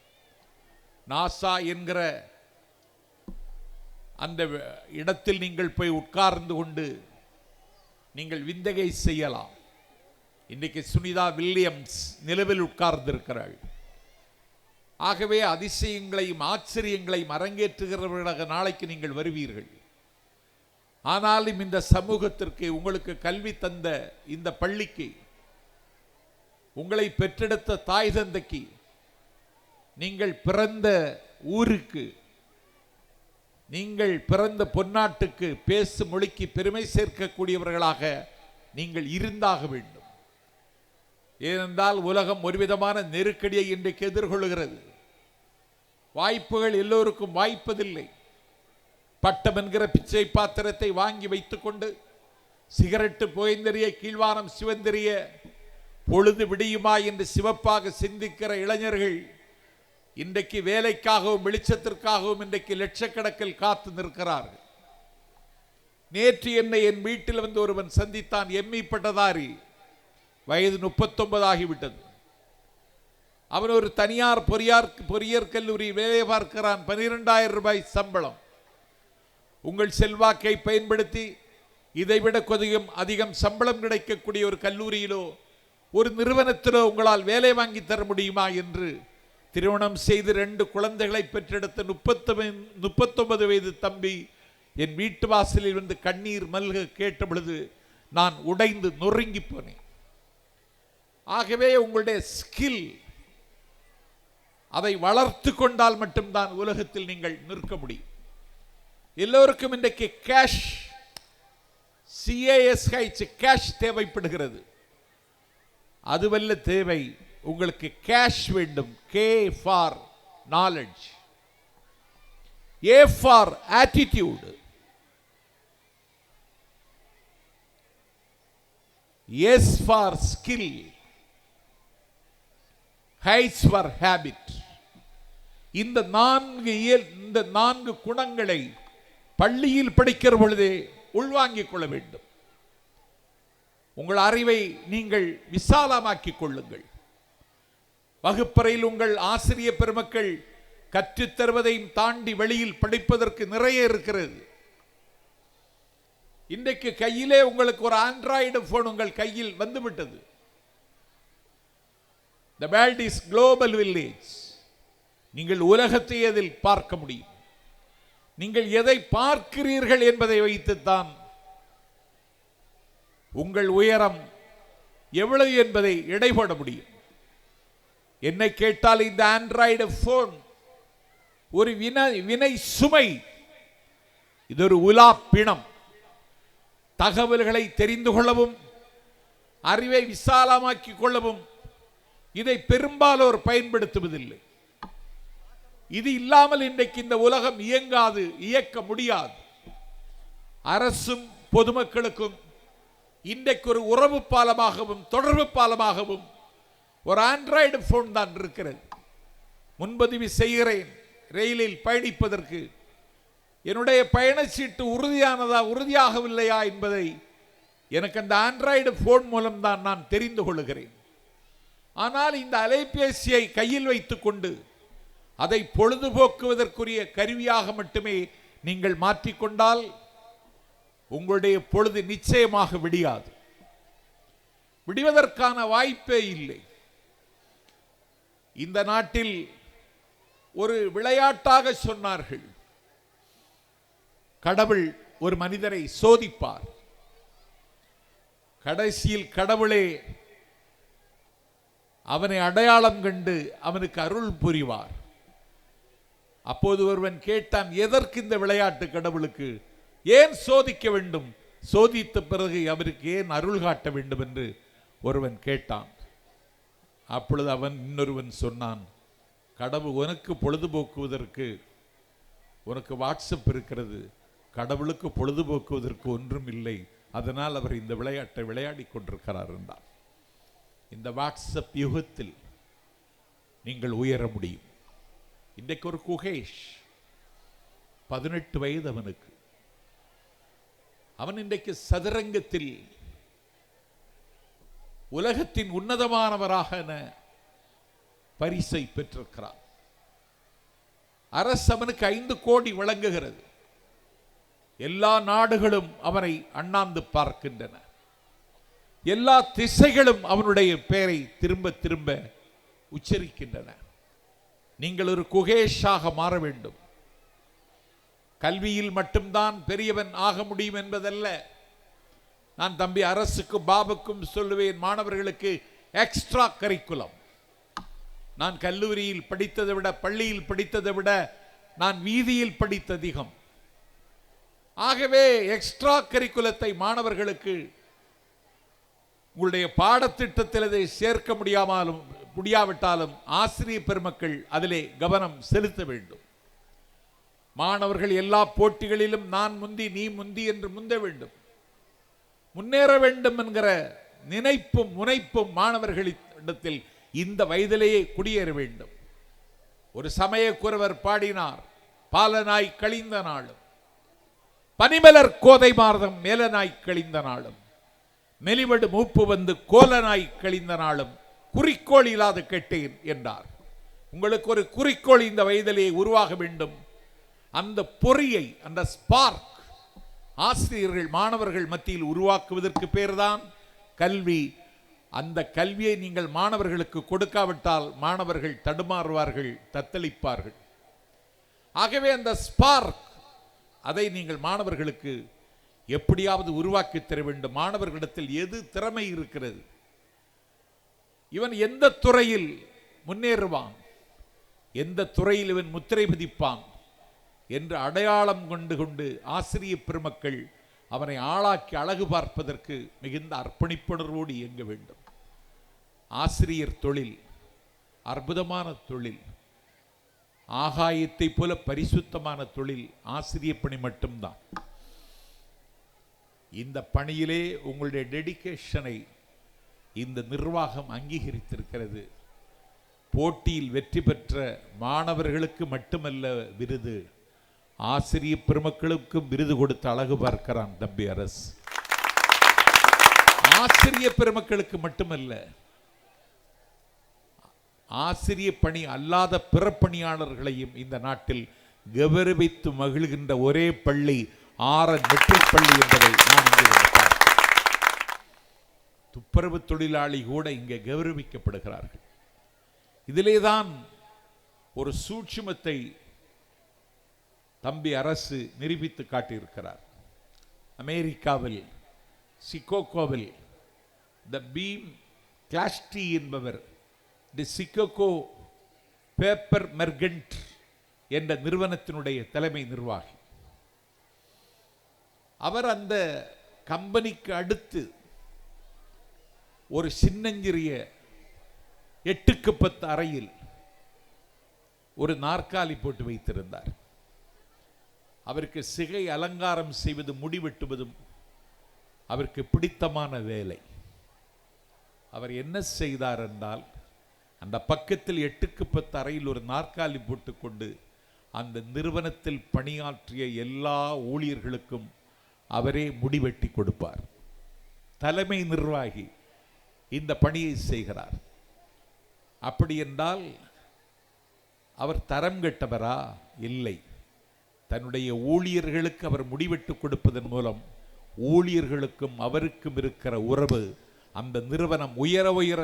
நாசா என்கிற அந்த இடத்தில் நீங்கள் போய் உட்கார்ந்து கொண்டு நீங்கள் விந்தகை செய்யலாம். இன்றைக்கு சுனிதா வில்லியம்ஸ் நிலவில் உட்கார்ந்திருக்கிறாள். ஆகவே அதிசயங்களையும் ஆச்சரியங்களையும் அரங்கேற்றுகிறவர்களாக நாளைக்கு நீங்கள் வருவீர்கள். ஆனாலும் இந்த சமூகத்திற்கு, உங்களுக்கு கல்வி தந்த இந்த பள்ளிக்கு, உங்களை பெற்றெடுத்த தாய் தந்தைக்கு, நீங்கள் பிறந்த ஊருக்கு, நீங்கள் பிறந்த பொன்னாட்டுக்கு, பேசும் மொழிக்கு பெருமை சேர்க்கக்கூடியவர்களாக நீங்கள் இருந்தாக வேண்டும். ஏனென்றால் உலகம் ஒருவிதமான நெருக்கடியை இன்றைக்கு எதிர்கொள்கிறது. வாய்ப்புகள் எல்லோருக்கும் வாய்ப்பதில்லை. பட்டம் என்கிற பிச்சை பாத்திரத்தை வாங்கி வைத்துக் கொண்டு சிகரெட்டு புகைந்தெறிய, கீழ்வானம் சிவந்தெறிய, பொழுது விடியுமா என்று சிவப்பாக சிந்திக்கிற இளைஞர்கள் இன்றைக்கு வேலைக்காகவும் வெளிச்சத்திற்காகவும் இன்றைக்கு லட்சக்கணக்கில் காத்து நிற்கிறார்கள். நேற்று என்னை என் வீட்டில் வந்து ஒருவன் சந்தித்தான். எம்இ பட்டதாரி, வயது 39 ஆகிவிட்டது. அவன் ஒரு தனியார் பொறியியற் கல்லூரி வேலை பார்க்கிறான். 12,000 ரூபாய் சம்பளம். உங்கள் செல்வாக்கை பயன்படுத்தி இதைவிட அதிகம் சம்பளம் கிடைக்கக்கூடிய ஒரு கல்லூரியிலோ ஒரு நிறுவனத்திலோ உங்களால் வேலை வாங்கி தர முடியுமா என்று திருமணம் செய்து 2 குழந்தைகளை பெற்றெடுத்த 39 வயது தம்பி என் வீட்டு வாசலில் வந்து கண்ணீர் மல்க கேட்ட பொழுது நான் உடைந்து நொறுங்கி போனேன். ஆகவே உங்களுடைய ஸ்கில், அதை வளர்த்து கொண்டால் மட்டும்தான் உலகத்தில் நீங்கள் நிற்க முடியும். எல்லோருக்கும் இன்றைக்கு கேஷ், கேஷ் தேவைப்படுகிறது. அதுவல்ல தேவை, உங்களுக்கு கேஷ் வேண்டும். K for knowledge, A for attitude, S for skill, H for habit. இந்த 4 குணங்களை பள்ளியில் படிக்கிற பொழுதே உள்வாங்கிக் கொள்ள வேண்டும். உங்கள் அறிவை நீங்கள் விசாலமாக்கிக் கொள்ளுங்கள். வகுப்பறையில் உங்கள் ஆசிரியர் பெருமக்கள் கற்றுத்தருவதையும் தாண்டி வெளியில் படிப்பதற்கு நிறைய இருக்கிறது. இன்றைக்கு கையிலே உங்களுக்கு ஒரு ஆண்ட்ராய்டு போன் உங்கள் கையில் வந்துவிட்டது. The world is global village. நீங்கள் உலகத்தை அதில் பார்க்க முடியும். நீங்கள் எதை பார்க்கிறீர்கள் என்பதை வைத்துத்தான் உங்கள் உயரம் எவ்வளவு என்பதை எடைபோட முடியும். என்னை கேட்டால் இந்த ஆண்ட்ராய்டு போன் ஒரு வினை சுமை, இது ஒரு உலா பிணம். தகவல்களை தெரிந்து கொள்ளவும் அறிவை விசாலமாக்கிக் கொள்ளவும் இதை பெரும்பாலோர் பயன்படுத்துவதில்லை. இது இல்லாமல் இன்றைக்கு இந்த உலகம் இயங்காது, இயக்க முடியாது. அரசும் பொதுமக்களுக்கும் இன்றைக்கு ஒரு உறவு பாலமாகவும் தொடர்பு பாலமாகவும் ஒரு ஆண்ட்ராய்டு போன் தான் இருக்கிறது. முன்பதிவு செய்கிறேன் ரயிலில் பயணிப்பதற்கு, என்னுடைய பயணச்சீட்டு உறுதியாகவில்லையா என்பதை எனக்கு அந்த ஆண்ட்ராய்டு போன் மூலம் தான் நான் தெரிந்து கொள்கிறேன். ஆனால் இந்த அலைபேசியை கையில் வைத்துக் கொண்டு அதை பொழுதுபோக்குவதற்குரிய கருவியாக மட்டுமே நீங்கள் மாற்றிக்கொண்டால் உங்களுடைய பொழுது நிச்சயமாக விடியாது. விடுவதற்கான வாய்ப்பே இல்லை. இந்த நாட்டில் ஒரு விளையாட்டாக சொன்னார்கள், கடவுள் ஒரு மனிதரை சோதிப்பார். கடைசியில் கடவுளே அவனை அடையாளம் கண்டு அவனுக்கு அருள் புரிவார். அப்போது ஒருவன் கேட்டான், எதற்கு இந்த விளையாட்டு கடவுளுக்கு? ஏன் சோதிக்க வேண்டும்? சோதித்த பிறகு அவருக்கு ஏன் அருள் காட்ட வேண்டும் என்று ஒருவன் கேட்டான். அப்பொழுது அவன் இன்னொருவன் சொன்னான், கடவுள் உனக்கு பொழுதுபோக்குவதற்கு உனக்கு வாட்ஸ்அப் இருக்கிறது, கடவுளுக்கு பொழுதுபோக்குவதற்கு ஒன்றும் இல்லை, அதனால் அவர் இந்த விளையாட்டை விளையாடி கொண்டிருக்கிறார் என்றார். இந்த வாட்ஸ்அப் யுகத்தில் நீங்கள் உயர முடியும். இன்றைக்கு ஒரு குகேஷ் 18 வயது அவனுக்கு. அவன் இன்றைக்கு சதுரங்கத்தில் உலகத்தின் உன்னதமானவராக பரிசை பெற்றிருக்கிறார். அரசு அவனுக்கு 5 கோடி வழங்குகிறது. எல்லா நாடுகளும் அவனை அண்ணாந்து பார்க்கின்றன. எல்லா திசைகளும் அவனுடைய பெயரை திரும்ப திரும்ப உச்சரிக்கின்றன. நீங்கள் ஒரு குகேஷாக மாற வேண்டும். கல்வியில் மட்டும்தான் பெரியவன் ஆக முடியும் என்பதல்ல. நான் தம்பி அரசுக்கும் பாபுக்கும் சொல்லுவேன், மாணவர்களுக்கு எக்ஸ்ட்ரா கரிக்குலம். நான் கல்லூரியில் படித்ததை விட, பள்ளியில் படித்ததை விட நான் வீதியில் படித்த அதிகம். ஆகவே எக்ஸ்ட்ரா கரிக்குலத்தை மாணவர்களுக்கு உங்களுடைய பாடத்திட்டத்தில் அதை சேர்க்க முடியாவிட்டாலும் ஆசிரியர் பெருமக்கள் அதிலே கவனம் செலுத்த வேண்டும். மாணவர்கள் எல்லா போட்டிகளிலும் நான் முந்தி நீ முந்தி என்று முந்த வேண்டும், முன்னேற வேண்டும் என்கிற நினைப்பும் முனைப்பும் மாணவர்களிடத்தில் இந்த வயதிலேயே குடியேற வேண்டும். ஒரு சமயக்குறவர் பாடினார், பாலனாய் கழிந்த நாளும் பனிமலர் கோதை மார்தம் மேலனாய் கழிந்த நாளும் மெலிவடு மூப்பு வந்து கோலனாய் கழிந்த நாளும் குறிக்கோள் இல்லாத கேட்டேன் என்றார். உங்களுக்கு ஒரு குறிக்கோள் இந்த வயதிலேயே உருவாக வேண்டும். அந்த பொறியை, அந்த ஸ்பார்க் ஆசிரியர்கள் மாணவர்கள் மத்தியில் உருவாக்குவதற்கு பேர்தான் கல்வி. அந்த கல்வியை நீங்கள் மாணவர்களுக்கு கொடுக்காவிட்டால் மாணவர்கள் தடுமாறுவார்கள், தத்தளிப்பார்கள். ஆகவே அந்த ஸ்பார்க், அதை நீங்கள் மாணவர்களுக்கு எப்படியாவது உருவாக்கி தர வேண்டும். மாணவர்களிடத்தில் எது திறமை இருக்கிறது, இவன் எந்த துறையில் முன்னேறுவான், எந்த துறையில் இவன் முத்திரை பதிப்பான் என்று அடையாளம் கொண்டு ஆசிரியர் பெருமக்கள் அவனை ஆளாக்கி அழகு பார்ப்பதற்கு மிகுந்த அர்ப்பணிப்புணர்வோடு இயங்க வேண்டும். ஆசிரியர் தொழில் அற்புதமான தொழில், ஆகாயத்தை போல பரிசுத்தமான தொழில் ஆசிரியர் பணி மட்டும்தான். இந்த பணியிலே உங்களுடைய டெடிகேஷனை இந்த நிர்வாகம் அங்கீகரித்திருக்கிறது. போட்டியில் வெற்றி பெற்ற மாணவர்களுக்கு மட்டுமல்ல விருது, ஆசிரியர் பெருமக்களுக்கும் விருது கொடுத்து அழகு பார்க்கிறான் தம்பி அரசு. ஆசிரியர் பெருமக்களுக்கு மட்டுமல்ல, ஆசிரியர் பணி அல்லாத பிற பணியாளர்களையும் இந்த நாட்டில் கௌரவித்து மகிழ்கின்ற ஒரே பள்ளி ஆரன் மெட்ரிக் பள்ளி என்பதை நான் இங்கே துப்புரவு தொழிலாளி கூட இங்கே கௌரவிக்கப்படுகிறார்கள். இதிலேதான் ஒரு சூட்சுமத்தை தம்பி அரசு நிரூபித்து காட்டியிருக்கிறார். அமெரிக்காவில் சிகாகோவில் த பீம் கிளாஸ்டி என்பவர் தி சிகாகோ பேப்பர் மெர்கன்ட் என்ற நிறுவனத்தினுடைய தலைமை நிர்வாகி. அவர் அந்த கம்பெனிக்கு அடுத்து ஒரு சின்னஞ்சிறிய 8க்கு 10 அறையில் ஒரு நாற்காலி போட்டு வைத்திருந்தார். அவருக்கு சிகை அலங்காரம் செய்வது, முடிவெட்டுவதும் அவருக்கு பிடித்தமான வேலை. அவர் என்ன செய்தார் என்றால், அந்த பக்கத்தில் 8க்கு 10 அறையில் ஒரு நாற்காலி போட்டுக்கொண்டு அந்த நிறுவனத்தில் பணியாற்றிய எல்லா ஊழியர்களுக்கும் அவரே முடிவெட்டி கொடுப்பார். தலைமை நிர்வாகி இந்த பணியை செய்கிறார். அப்படி என்றால் அவர் தரம் கெட்டவரா? இல்லை. தன்னுடைய ஊழியர்களுக்கு அவர் முடிவெட்டு கொடுப்பதன் மூலம் ஊழியர்களுக்கும் அவருக்கும் இருக்கிற உறவு, அந்த நிறுவனம் உயர உயர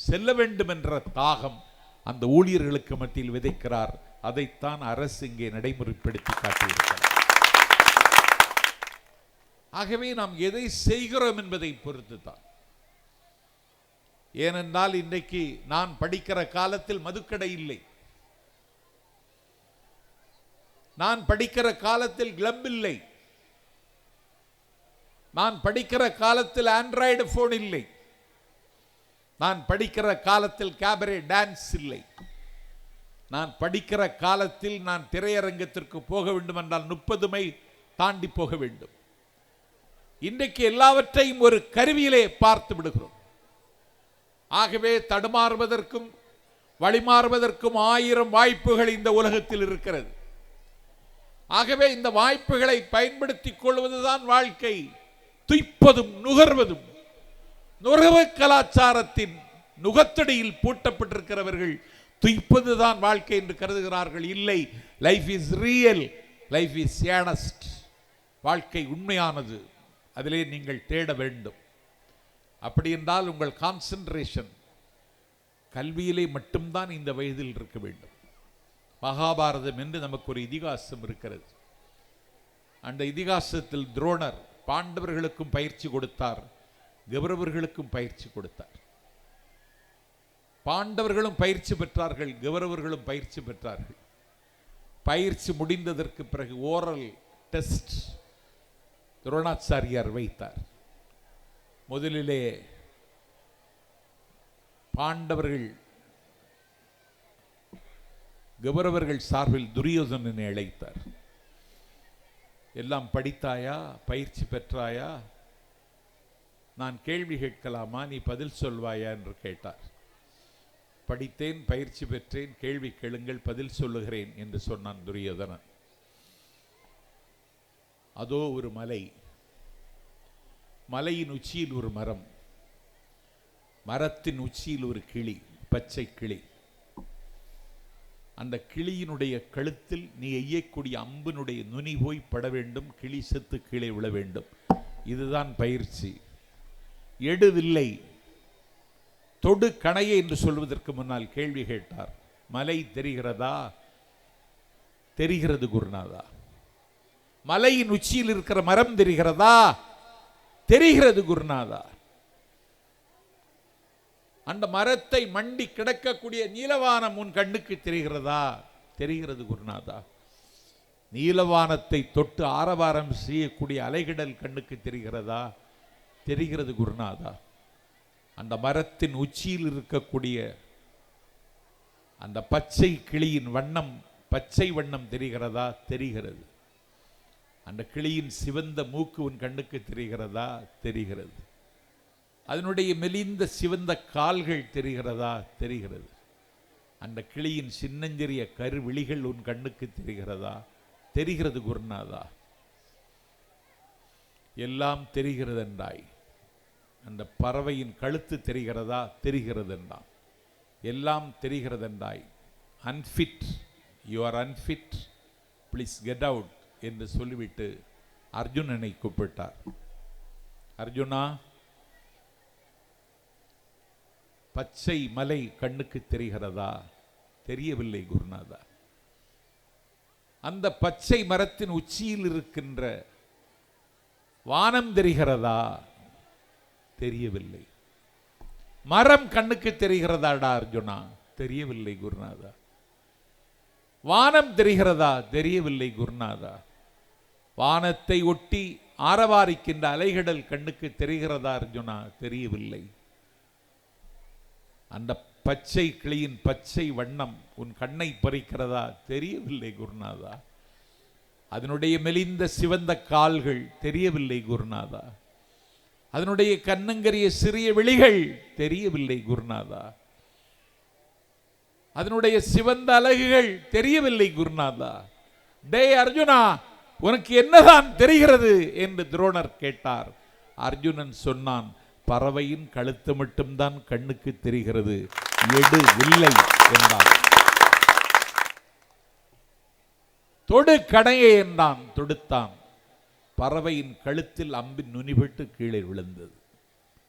செல்ல வேண்டும் என்ற தாகம் அந்த ஊழியர்களுக்கு மத்தியில் விதைக்கிறார். அதைத்தான் அரசு இங்கே நடைமுறைப்படுத்தி காட்டியிருக்கிறார். ஆகவே நாம் எதை செய்கிறோம் என்பதை பொறுத்து தான். ஏனென்றால் இன்றைக்கு நான் படிக்கிற காலத்தில் மதுக்கடை இல்லை, நான் படிக்கிற காலத்தில் கிளப் இல்லை, நான் படிக்கிற காலத்தில் ஆண்ட்ராய்டு போன் இல்லை, நான் படிக்கிற காலத்தில் கேபரே டான்ஸ் இல்லை, நான் படிக்கிற காலத்தில் நான் திரையரங்கத்திற்கு போக வேண்டும் என்றால் 30 மைல் தாண்டி போக வேண்டும். இன்றைக்கு எல்லாவற்றையும் ஒரு கருவியிலே பார்த்து விடுகிறோம். ஆகவே தடுமாறுவதற்கும் வழிமாறுவதற்கும் 1000 வாய்ப்புகள் இந்த உலகத்தில் இருக்கிறது. ஆகவே இந்த வாய்ப்புகளை பயன்படுத்திக் கொள்வதுதான் வாழ்க்கை. துய்ப்பதும் நுகர்வதும், நுகர்வு கலாச்சாரத்தின் நுகத்தடியில் பூட்டப்பட்டிருக்கிறவர்கள் துய்ப்பதுதான் வாழ்க்கை என்று கருதுகிறார்கள். இல்லை, life is real, life is Ernest. வாழ்க்கை உண்மையானது, அதிலே நீங்கள் தேட வேண்டும். அப்படி என்றால் உங்கள் கான்சென்ட்ரேஷன் கல்வியிலே மட்டும்தான் இந்த வயதில் இருக்க வேண்டும். மகாபாரதம் என்று நமக்கு ஒரு இதிகாசம் இருக்கிறது. அந்த இதிகாசத்தில் துரோணர் பாண்டவர்களுக்கும் பயிற்சி கொடுத்தார், கௌரவர்களுக்கும் பயிற்சி கொடுத்தார். பாண்டவர்களும் பயிற்சி பெற்றார்கள், கௌரவர்களும் பயிற்சி பெற்றார்கள். பயிற்சி முடிந்ததற்கு பிறகு ஓரல் டெஸ்ட் துரோணாச்சாரியார் வைத்தார். முதலிலே பாண்டவர்கள் கௌரவர்கள் சார்பில் துரியோதனனை அழைத்தார். எல்லாம் படித்தாயா, பயிற்சி பெற்றாயா, நான் கேள்வி கேட்கலாமா, நீ பதில் சொல்வாயா என்று கேட்டார். படித்தேன், பயிற்சி பெற்றேன், கேள்வி கேளுங்கள், பதில் சொல்லுகிறேன் என்று சொன்னான் துரியோதனன். அதோ ஒரு மலை, மலையின் உச்சியில் ஒரு மரம், மரத்தின் உச்சியில் ஒரு கிளி, பச்சை கிளி. அந்த கிளியினுடைய கழுத்தில் நீ எய்யக்கூடிய அம்பினுடைய நுனி போய் பட வேண்டும், கிளி செத்து கீழே விழ வேண்டும். இதுதான் பயிற்சி. எடுவில்லை, தொடு கணையை என்று சொல்வதற்கு முன்னால் கேள்வி கேட்டார். மலை தெரிகிறதா? தெரிகிறது குருநாதா. மலையின் உச்சியில் இருக்கிற மரம் தெரிகிறதா? தெரிகிறது குருநாதா. அந்த மரத்தை மண்டி கிடக்கக்கூடிய நீலவானம் உன் கண்ணுக்கு தெரிகிறதா? தெரிகிறது குருநாதா. நீலவானத்தை தொட்டு ஆரவாரம் செய்யக்கூடிய அலைகடல் கண்ணுக்கு தெரிகிறதா? தெரிகிறது குருநாதா. அந்த மரத்தின் உச்சியில் இருக்கக்கூடிய அந்த பச்சை கிளியின் வண்ணம், பச்சை வண்ணம் தெரிகிறதா? தெரிகிறது. அந்த கிளியின் சிவந்த மூக்கு உன் கண்ணுக்கு தெரிகிறதா? தெரிகிறது. அதனுடைய மெலிந்த சிவந்த கால்கள் தெரிகிறதா? தெரிகிறது. அந்த கிளியின் சின்னஞ்சிறிய கருவிழிகள் உன் கண்ணுக்கு தெரிகிறதா? தெரிகிறது குருநாதா. எல்லாம் தெரிகிறது என்றாய். அந்த பறவையின் கழுத்து தெரிகிறதா? தெரிகிறது என்றான். எல்லாம் தெரிகிறது என்றாய். Unfit, you are unfit, please get out என்று சொல்லிவிட்டு அர்ஜுனனை கூப்பிட்டார். அர்ஜுனா, பச்சை மலை கண்ணுக்கு தெரிகிறதா? தெரியவில்லை குருநாதா. அந்த பச்சை மரத்தின் உச்சியில் இருக்கின்ற வானம் தெரிகிறதா? தெரியவில்லை. மரம் கண்ணுக்கு தெரிகிறதாடா அர்ஜுனா? தெரியவில்லை குருநாதா. வானம் தெரிகிறதா? தெரியவில்லை குருநாதா. வானத்தை ஒட்டி ஆரவாரிக்கின்ற அலைகடல் கண்ணுக்கு தெரிகிறதா அர்ஜுனா? தெரியவில்லை. அந்த பச்சை கிளியின் பச்சை வண்ணம் உன் கண்ணை பறிக்கிறதா? தெரியவில்லை குருநாதா. அதனுடைய மெலிந்த சிவந்த கால்கள் தெரியவில்லை குருநாதா. அதனுடைய கண்ணங்கரிய சிறிய விழிகள் தெரியவில்லை குருநாதா. அதனுடைய சிவந்த அலகுகள் தெரியவில்லை குருநாதா. டே அர்ஜுனா, உனக்கு என்னதான் தெரிகிறது என்று துரோணர் கேட்டார். அர்ஜுனன் சொன்னான், பறவையின் கழுத்து மட்டும்தான் கண்ணுக்கு தெரிகிறது, எடு இல்லை என்றான். தொடு கணையை என்றான், தொடுத்தான். பறவையின் கழுத்தில் அம்பின் நுனிபட்டு கீழே விழுந்தது.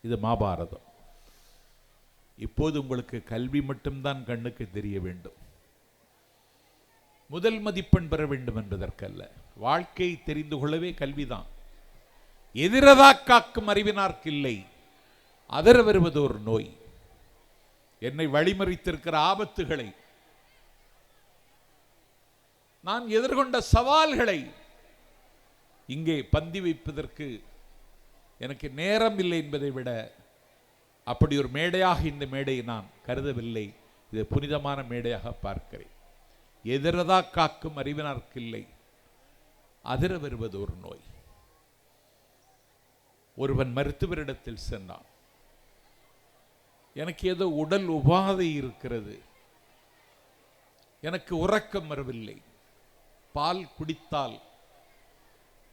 இது மகாபாரதம். இப்போது உங்களுக்கு கல்வி மட்டும்தான் கண்ணுக்கு தெரிய வேண்டும், முதல் மதிப்பெண் பெற வேண்டும் என்பதற்கல்ல. வாழ்க்கை தெரிந்து கொள்ளவே கல்விதான். எதிரதா காக்கும் அறிவினார்க்கு இல்லை, அதர வருவது ஒரு நோய். என்னை வழிமறித்திருக்கிற ஆபத்துகளை, நான் எதிர்கொண்ட சவால்களை இங்கே பந்தி வைப்பதற்கு எனக்கு நேரம் இல்லை என்பதை விட அப்படி ஒரு மேடையாக இந்த மேடையை நான் கருதவில்லை. இது புனிதமான மேடையாக பார்க்கிறேன். எதிரதா காக்கும் அறிவினார்க்கு இல்லை, அதிர வருவது ஒரு நோய். ஒருவன் மருத்துவரிடத்தில் சென்றான். எனக்கு ஏதோ உடல் உபாதை இருக்கிறது, எனக்கு உறக்கம் வரவில்லை, பால் குடித்தால்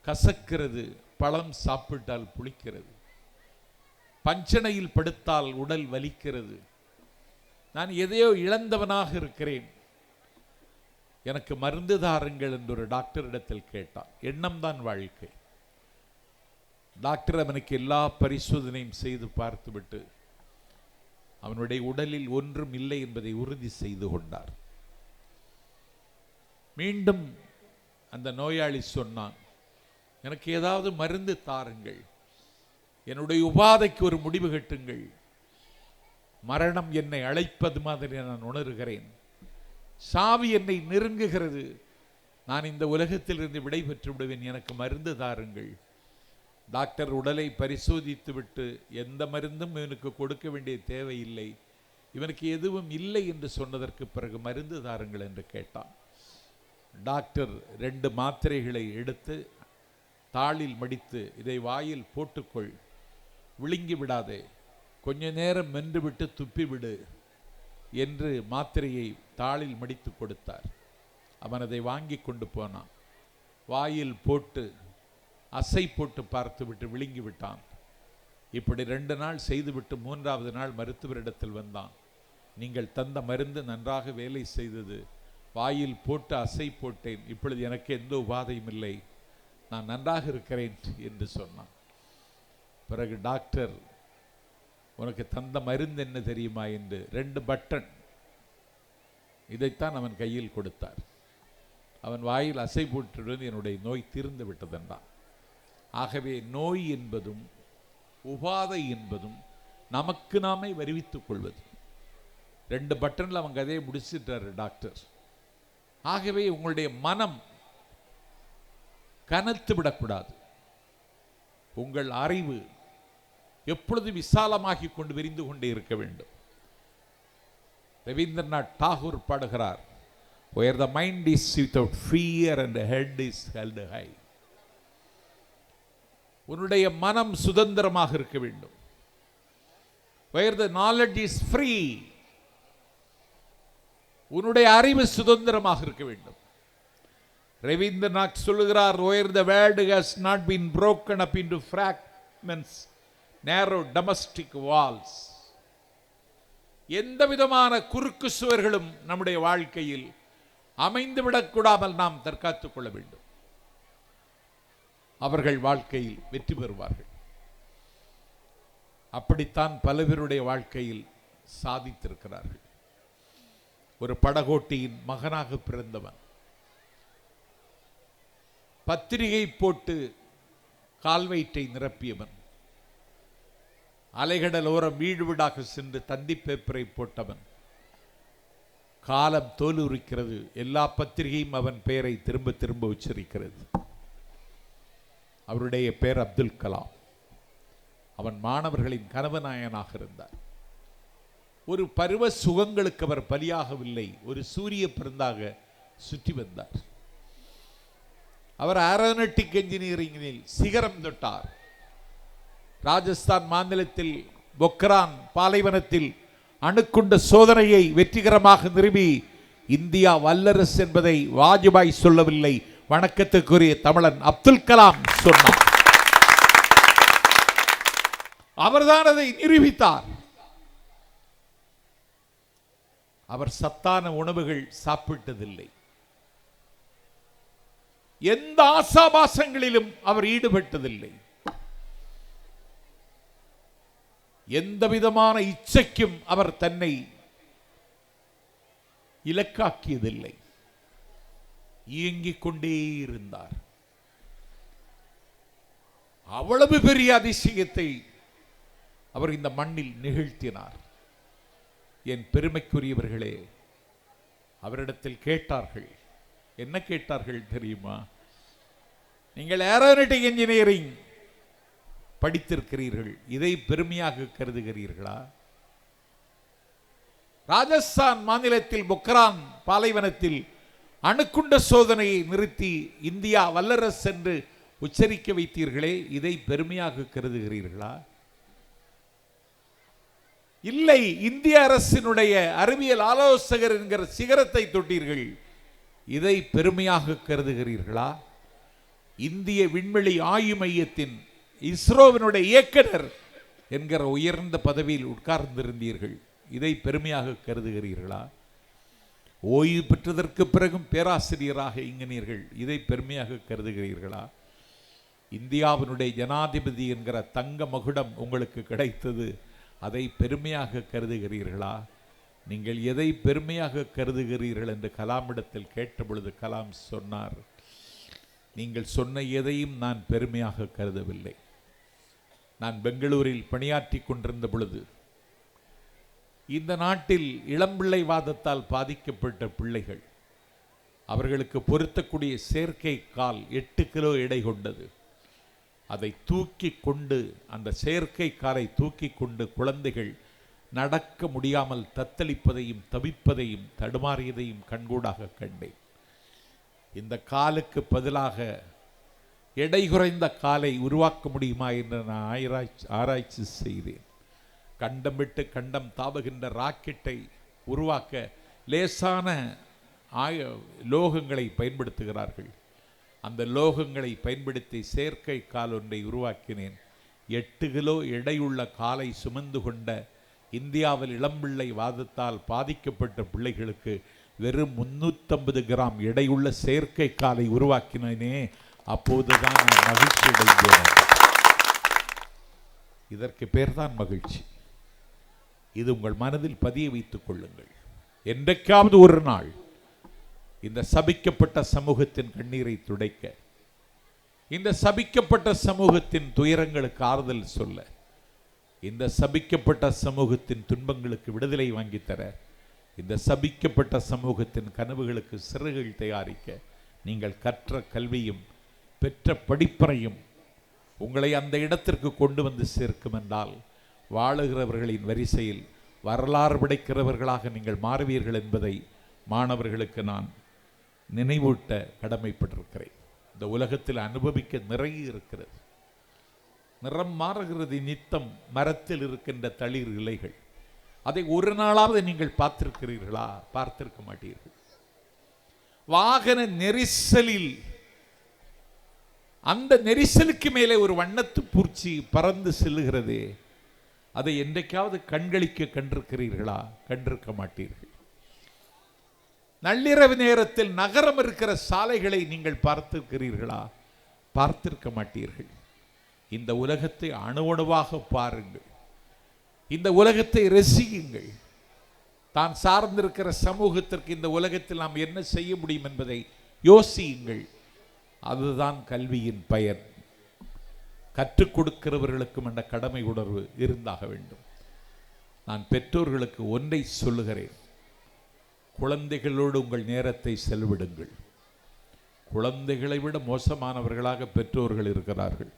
கசக்கிறது, பழம் சாப்பிட்டால் புளிக்கிறது, பஞ்சனையில் படுத்தால் உடல் வலிக்கிறது, நான் எதையோ இழந்தவனாக இருக்கிறேன், எனக்கு மருந்து தாருங்கள் என்று ஒரு டாக்டரிடத்தில் கேட்டான். எண்ணம்தான் வாழ்க்கை. டாக்டர் அவனுக்கு எல்லா பரிசோதனையும் செய்து பார்த்துவிட்டு அவனுடைய உடலில் ஒன்றும் இல்லை என்பதை உறுதி செய்து கொண்டார். மீண்டும் அந்த நோயாளி சொன்னான், எனக்கு ஏதாவது மருந்து தாருங்கள், என்னுடைய உபாதைக்கு ஒரு முடிவு கட்டுங்கள், மரணம் என்னை அழைப்பது மாதிரி நான் உணர்கிறேன், சாவி என்னை நெருங்குகிறது, நான் இந்த உலகத்திலிருந்து விடை பெற்று விடுவேன், எனக்கு மருந்து தாருங்கள். டாக்டர் உடலை பரிசோதித்து விட்டு எந்த மருந்தும் இவனுக்கு கொடுக்க வேண்டிய தேவையில்லை, இவனுக்கு எதுவும் இல்லை என்று சொன்னதற்கு பிறகு மருந்து தாருங்கள் என்று கேட்டான். டாக்டர் 2 மாத்திரைகளை எடுத்து தாளில் மடித்து, இதை வாயில் போட்டுக்கொள், விழுங்கி விடாதே, கொஞ்ச நேரம் மென்றுவிட்டு துப்பிவிடு என்று மாத்திரையை தாளில் மடித்து கொடுத்தார். அவன் அதை வாங்கி கொண்டு போனான். வாயில் போட்டு அசை போட்டு பார்த்து விட்டு விழுங்கி விட்டான். இப்படி 2 நாள் செய்துவிட்டு 3வது நாள் மருத்துவரிடத்தில் வந்தான். நீங்கள் தந்த மருந்து நன்றாக வேலை செய்தது, வாயில் போட்டு அசை போட்டேன், இப்பொழுது எனக்கு எந்த உபாதையும் இல்லை, நான் நன்றாக இருக்கிறேன் என்று சொன்னான். பிறகு டாக்டர், உனக்கு தந்த மருந்து என்ன தெரியுமா என்று 2 பட்டன், இதைத்தான் அவன் கையில் கொடுத்தார். அவன் வாயில் அசை போட்டுடன் என்னுடைய நோய் தீர்ந்து விட்டதென்றான். ஆகவே நோய் என்பதும் உபாதை என்பதும் நமக்கு நாமே வருவித்துக் கொள்வது. 2 பட்டன்ல அவன் கதையை முடிச்சிட்டாரு டாக்டர். ஆகவே உங்களுடைய மனம் கனத்து விடக்கூடாது. உங்கள் அறிவு எப்பொழுது விசாலமாகி கொண்டு விரிந்து கொண்டே இருக்க வேண்டும். ரவீந்திரநாத் டாகூர் பாடுகிறார், where the mind is without fear and the head is held high. உன்னுடைய மனம் சுதந்திரமாக இருக்க வேண்டும். where the knowledge is free, உன்னுடைய அறிவு சுதந்திரமாக இருக்க வேண்டும். ரவீந்திரநாத் சொல்லுகிறார், where the world has not been broken up into fragments, narrow domestic walls. எந்த விதமான குறுக்கு சுவர்களும் நம்முடைய வாழ்க்கையில் அமைந்து விடக்கூடாமல் நாம் தற்காத்துக் கொள்ள வேண்டும். அவர்கள் வாழ்க்கையில் வெற்றி பெறுவார்கள். அப்படித்தான் பல பேருடைய வாழ்க்கையில் சாதித்திருக்கிறார்கள். ஒரு படகோட்டியின் மகனாக பிறந்தவன், பத்திரிகை போட்டு கால்வயிற்றை நிரப்பியவன், அலைகடல் ஓரம் வீடு வீடாக சென்று தந்தி பேப்பரை போட்டவன், காலம் தோல் உரிக்கிறது, எல்லா பத்திரிகையும் அவன் பெயரை திரும்ப திரும்ப உச்சரிக்கிறது. அவருடைய பெயர் அப்துல் கலாம். அவன் மாணவர்களின் கனவநாயகனாக இருந்தார். ஒரு பருவ சுகங்களுக்கு அவர் பலியாகவில்லை, ஒரு சூரிய பிறந்தாக சுற்றி வந்தார். அவர் ஏரோநாட்டிக் என்ஜினியரிங்கில் சிகரம் தொட்டார். ராஜஸ்தான் மாநிலத்தில் பொக்ரான் பாலைவனத்தில் அணுக்குண்ட சோதனையை வெற்றிகரமாக நிறுவி இந்தியா வல்லரசு என்பதை வாஜ்பாய் சொல்லவில்லை, வணக்கத்துக்குரிய தமிழன் அப்துல் கலாம் சொன்னார். அவர்தான் அதை நிரூபித்தார். அவர் சத்தான உணவுகள் சாப்பிட்டதில்லை. எந்த ஆசாபாசங்களிலும் அவர் ஈடுபட்டதில்லை. எந்த விதமான இச்சைக்கும் அவர் தன்னை இலக்காக்கியதில்லை. இயங்கிக் கொண்டே இருந்தார். அவ்வளவு பெரிய அதிசயத்தை அவர் இந்த மண்ணில் நிகழ்த்தினார். என் பெருமைக்குரியவர்களே, அவரிடத்தில் கேட்டார்கள். என்ன கேட்டார்கள் தெரியுமா? நீங்கள் ஏரோநாட்டிக் இன்ஜினியரிங் படித்திருக்கிறீர்கள், இதை பெருமையாக கருதுகிறீர்களா? ராஜஸ்தான் மாநிலத்தில் பொக்ரான் பாலைவனத்தில் அணுக்குண்ட சோதனையை நிறுத்தி இந்தியா வல்லரசு என்று உச்சரிக்க வைத்தீர்களே, இதை பெருமையாக கருதுகிறீர்களா? இல்லை, இந்திய அரசினுடைய அறிவியல் ஆலோசகர் என்கிற சிகரத்தை தொட்டீர்கள், இதை பெருமையாக கருதுகிறீர்களா? இந்திய விண்வெளி ஆய்வு மையத்தின் இஸ்ரோவினுடைய இயக்குனர் என்கிற உயர்ந்த பதவியில் உட்கார்ந்திருந்தீர்கள், இதை பெருமையாக கருதுகிறீர்களா? ஓய்வு பெற்றதற்கு பிறகும் பேராசிரியராக இயங்கினீர்கள், இதை பெருமையாக கருதுகிறீர்களா? இந்தியாவினுடைய ஜனாதிபதி என்கிற தங்க மகுடம் உங்களுக்கு கிடைத்தது, அதை பெருமையாக கருதுகிறீர்களா? நீங்கள் எதை பெருமையாக கருதுகிறீர்கள் என்று கலாமிடத்தில் கேட்ட பொழுது கலாம் சொன்னார், நீங்கள் சொன்ன எதையும் நான் பெருமையாக கருதவில்லை. நான் பெங்களூரில் பணியாற்றி கொண்டிருந்த பொழுது இந்த நாட்டில் இளம்பிள்ளைவாதத்தால் பாதிக்கப்பட்ட பிள்ளைகள், அவர்களுக்கு பொருத்தக்கூடிய செயற்கை கால் 8 கிலோ எடை கொண்டது. அதை தூக்கி கொண்டு, அந்த செயற்கை காலை தூக்கி கொண்டு குழந்தைகள் நடக்க முடியாமல் தத்தளிப்பதையும் தவிப்பதையும் தடுமாறியதையும் கண்கூடாக கண்டேன். இந்த காலுக்கு பதிலாக எடை குறைந்த காலை உருவாக்க முடியுமா என்று நான் ஆராய்ச்சி செய்தேன். கண்டம் விட்டு கண்டம் தாவுகின்ற ராக்கெட்டை உருவாக்க லேசான லோகங்களை பயன்படுத்துகிறார்கள். அந்த லோகங்களை பயன்படுத்தி செயற்கை கால் ஒன்றை உருவாக்கினேன். 8 கிலோ எடையுள்ள காலை சுமந்து கொண்ட இந்தியாவில் இளம்பிள்ளை வாதத்தால் பாதிக்கப்பட்ட பிள்ளைகளுக்கு வெறும் 350 கிராம் எடையுள்ள செயற்கை காலை உருவாக்கினேனே, அப்போதுதான் நான் மகிழ்ச்சி அடைந்தேன். இதற்கு பேர்தான் மகிழ்ச்சி. இது உங்கள் மனதில் பதிய வைத்துக் கொள்ளுங்கள். என்றைக்காவது ஒரு நாள் இந்த சபிக்கப்பட்ட சமூகத்தின் கண்ணீரை துடைக்க, இந்த சபிக்கப்பட்ட சமூகத்தின் துயரங்களுக்கு ஆறுதல் சொல்ல, இந்த சபிக்கப்பட்ட சமூகத்தின் துன்பங்களுக்கு விடுதலை வாங்கித்தர, இந்த சபிக்கப்பட்ட சமூகத்தின் கனவுகளுக்கு சிறகுகள் தயாரிக்க நீங்கள் கற்ற கல்வியும் பெற்ற படிப்பறையும் உங்களை அந்த இடத்திற்கு கொண்டு வந்து சேர்க்கும் என்றால், வாழுகிறவர்களின் வரிசையில் வரலாறு படைக்கிறவர்களாக நீங்கள் மாறுவீர்கள் என்பதை மாணவர்களுக்கு நான் நினைவூட்ட கடமைப்பட்டிருக்கிறேன். இந்த உலகத்தில் அனுபவிக்க நிறைய இருக்கிறது. நிறம் மாறுகிறது நித்தம் மரத்தில் இருக்கின்ற தளிர் இலைகள். அதை ஒரு நாளாவது நீங்கள் பார்த்திருக்கிறீர்களா? பார்த்திருக்க மாட்டீர்கள். வாகன நெரிசலில் அந்த நெரிசலுக்கு மேலே ஒரு வண்ணத்து பூச்சி பறந்து செல்லுகிறதே, அதை என்றைக்காவது கண்களிக்க கண்டிருக்கிறீர்களா? கண்டிருக்க மாட்டீர்கள். நள்ளிரவு நேரத்தில் நகரம் இருக்கிற சாலைகளை நீங்கள் பார்த்திருக்கிறீர்களா? பார்த்திருக்க மாட்டீர்கள். இந்த உலகத்தை அணுவணுவாக பாருங்கள். இந்த உலகத்தை ரசியுங்கள். தான் சார்ந்திருக்கிற சமூகத்திற்கு இந்த உலகத்தில் நாம் என்ன செய்ய முடியும் என்பதை யோசியுங்கள். அதுதான் கல்வியின் பயன். கற்றுக் கொடுக்கிறவர்களுக்கும் என்ற கடமை உணர்வு இருந்தாக வேண்டும். நான் பெற்றோர்களுக்கு ஒன்றை சொல்லுகிறேன், குழந்தைகளோடு உங்கள் நேரத்தை செலவிடுங்கள். குழந்தைகளை விட மோசமானவர்களாக பெற்றோர்கள் இருக்கிறார்கள்.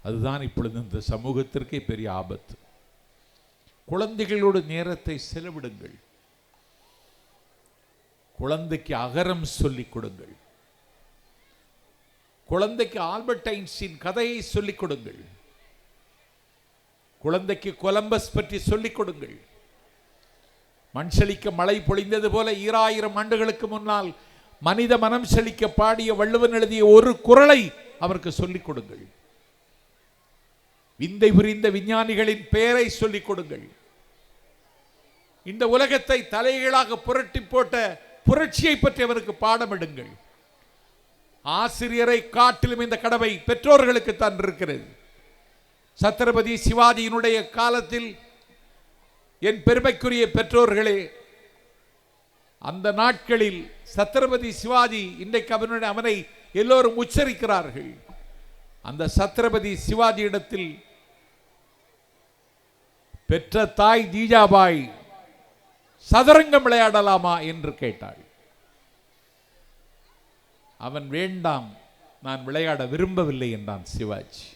அதுதான் இப்பொழுது இந்த சமூகத்திற்கே பெரிய ஆபத்து. குழந்தைகளோடு நேரத்தை செலவிடுங்கள். குழந்தைக்கு அகரம் சொல்லிக் கொடுங்கள். குழந்தைக்கு ஆல்பர்ட் ஐன்ஸ்டீன் கதையை சொல்லிக் கொடுங்கள். குழந்தைக்கு கொலம்பஸ் பற்றி சொல்லிக் கொடுங்கள். மண் செழிக்க மழை பொழிந்தது போல 2000 ஆண்டுகளுக்கு முன்னால் மனித மனம் செழிக்க பாடிய வள்ளுவன் எழுதிய ஒரு குறளை அவருக்கு சொல்லிக் கொடுங்கள். விந்தை புரிந்த விஞ்ஞானிகளின் பெயரை சொல்லிக் கொடுங்கள். இந்த உலகத்தை தலைகீழாக புரட்டி போட்ட புரட்சியை பற்றி அவருக்கு பாடம் எடுங்கள். ஆசிரியரை காட்டிலும் இந்த கடமை பெற்றோர்களுக்கு தான் இருக்கிறது. சத்ரபதி சிவாஜியினுடைய காலத்தில் என் பெருமைக்குரிய பெற்றோர்களே, அந்த நாட்களில் சத்ரபதி சிவாஜி, இன்றைக்கு அவனை எல்லோரும் உச்சரிக்கிறார்கள். அந்த சத்ரபதி சிவாஜியிடத்தில் பெற்ற தாய் ஜீஜாபாய் சதுரங்கம் விளையாடலாமா என்று கேட்டாள். அவன் வேண்டாம், நான் விளையாட விரும்பவில்லை என்றான் சிவாஜி.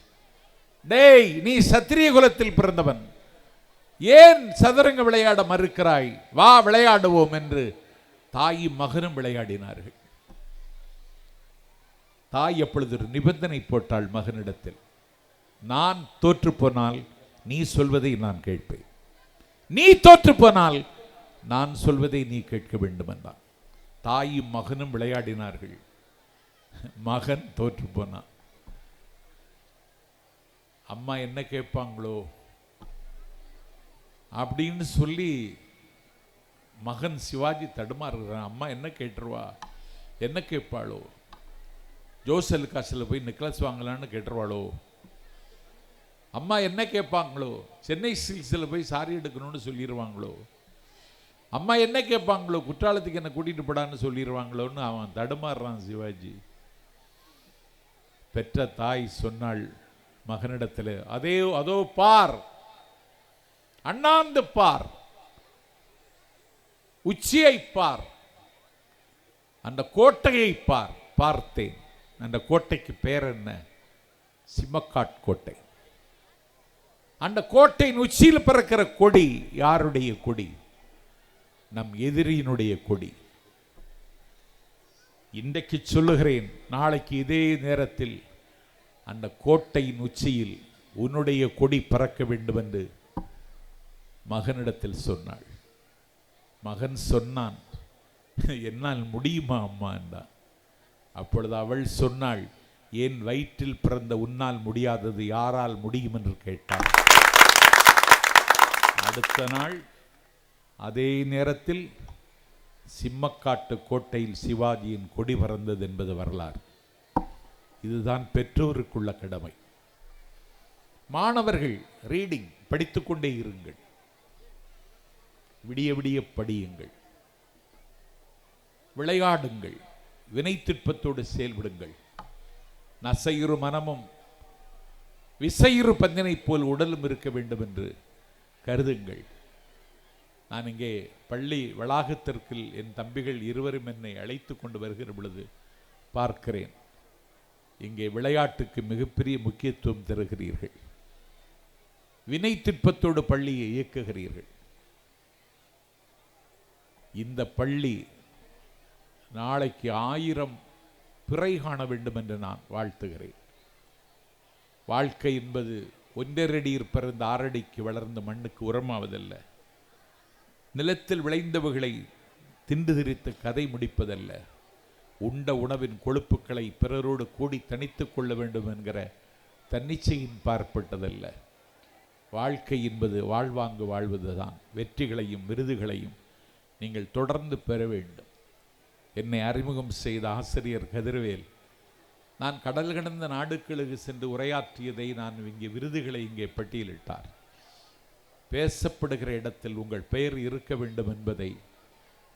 டேய், நீ சத்திரிய குலத்தில் பிறந்தவன், ஏன் சதுரங்க விளையாட மறுக்கிறாய்? வா விளையாடுவோம் என்று தாயும் மகனும் விளையாடினார்கள். தாய் அப்பொழுது ஒரு நிபந்தனை போட்டாள் மகனிடத்தில், நான் தோற்று போனால் நீ சொல்வதை நான் கேட்பேன், நீ தோற்று போனால் நான் சொல்வதை நீ கேட்க வேண்டும் என்றான். தாயும் மகனும் விளையாடினார்கள். மகன் தோற்று போனான். அம்மா என்ன கேட்பாங்களோ அப்படின்னு சொல்லி மகன் சிவாஜி தடுமாறுகிறான். அம்மா என்ன கேட்டுருவா, என்ன கேட்பாளோ? ஜோசல் காசில் போய் நெக்லஸ் வாங்கலான்னு கேட்டுருவாளோ? அம்மா என்ன கேட்பாங்களோ? சென்னை சில்க்ஸில் போய் சாரி எடுக்கணும்னு சொல்லிடுவாங்களோ? அம்மா என்ன கேட்பாங்களோ? குற்றாலத்துக்கு என்ன கூட்டிட்டு போடான்னு சொல்லிடுவாங்களோன்னு அவன் தடுமாறுறான் சிவாஜி. பெற்ற தாய் சொன்னாள் மகனிடத்தில், அதோ பார், அண்ணாந்து பார், உச்சியை பார், அந்த கோட்டையை பார். பார்த்தேன். அந்த கோட்டைக்கு பேர் என்ன? சிம்மக்காட் கோட்டை. அந்த கோட்டையின் உச்சியில் பறக்கிற கொடி யாருடைய கொடி? நம் எதிரியினுடைய கொடி. இன்றைக்கு சொல்லுகிறேன், நாளைக்கு இதே நேரத்தில் அந்த கோட்டையின் உச்சியில் உன்னுடைய கொடி பறக்க வேண்டும் என்று மகனிடத்தில் சொன்னாள். மகன் சொன்னான், என்னால் முடியுமா அம்மா என்றான். அப்பொழுது அவள் சொன்னாள், என் வயிற்றில் பிறந்த உன்னால் முடியாதது யாரால் முடியும் என்று கேட்டாள். அடுத்த நாள் அதே நேரத்தில் சிம்மக்காட்டு கோட்டையில் சிவாஜியின் கொடி பறந்தது என்பது வரலாறு. இதுதான் பெற்றோருக்குள்ள கடமை. மாணவர்கள் ரீடிங், படித்துக்கொண்டே இருங்கள், விடிய விடிய படியுங்கள், விளையாடுங்கள், வினைத்திற்பத்தோடு செயல்படுங்கள். நசையுறு மனமும் விசையுறு பந்தினை போல் உடலும் இருக்க வேண்டும் என்று கருதுங்கள். நான் இங்கே பள்ளி வளாகத்திற்கு என் தம்பிகள் இருவரும் என்னை அழைத்து கொண்டு வருகிற பொழுது பார்க்கிறேன், இங்கே விளையாட்டுக்கு மிகப்பெரிய முக்கியத்துவம் தருகிறீர்கள், வினைத்திற்பத்தோடு பள்ளியை இயக்குகிறீர்கள். இந்த பள்ளி நாளைக்கு 1000 பிறை காண வேண்டும் என்று நான் வாழ்த்துகிறேன். வாழ்க்கை என்பது 1.5 அடி பிறந்த 6 அடிக்கு வளர்ந்த மண்ணுக்கு உரமாவதல்ல, நிலத்தில் விளைந்தவர்களை திண்டு திரித்து கதை முடிப்பதல்ல, உண்ட உணவின் கொழுப்புக்களை பிறரோடு கூடி தனித்து கொள்ள வேண்டும் என்கிற தன்னிச்சையின் பார்ப்பட்டதல்ல. வாழ்க்கை என்பது வாழ்வாங்கு வாழ்வதுதான். வெற்றிகளையும் விருதுகளையும் நீங்கள் தொடர்ந்து பெற வேண்டும். என்னை அறிமுகம் செய்த ஆசிரியர் கதிரவேல், நான் கடல் கடந்த நாடுகளுக்கு சென்று உரையாற்றியதை நான் இங்கே விருதுகளை இங்கே பட்டியலிட்டார். பேசப்படுகிற இடத்தில் உங்கள் பெயர் இருக்க வேண்டும் என்பதை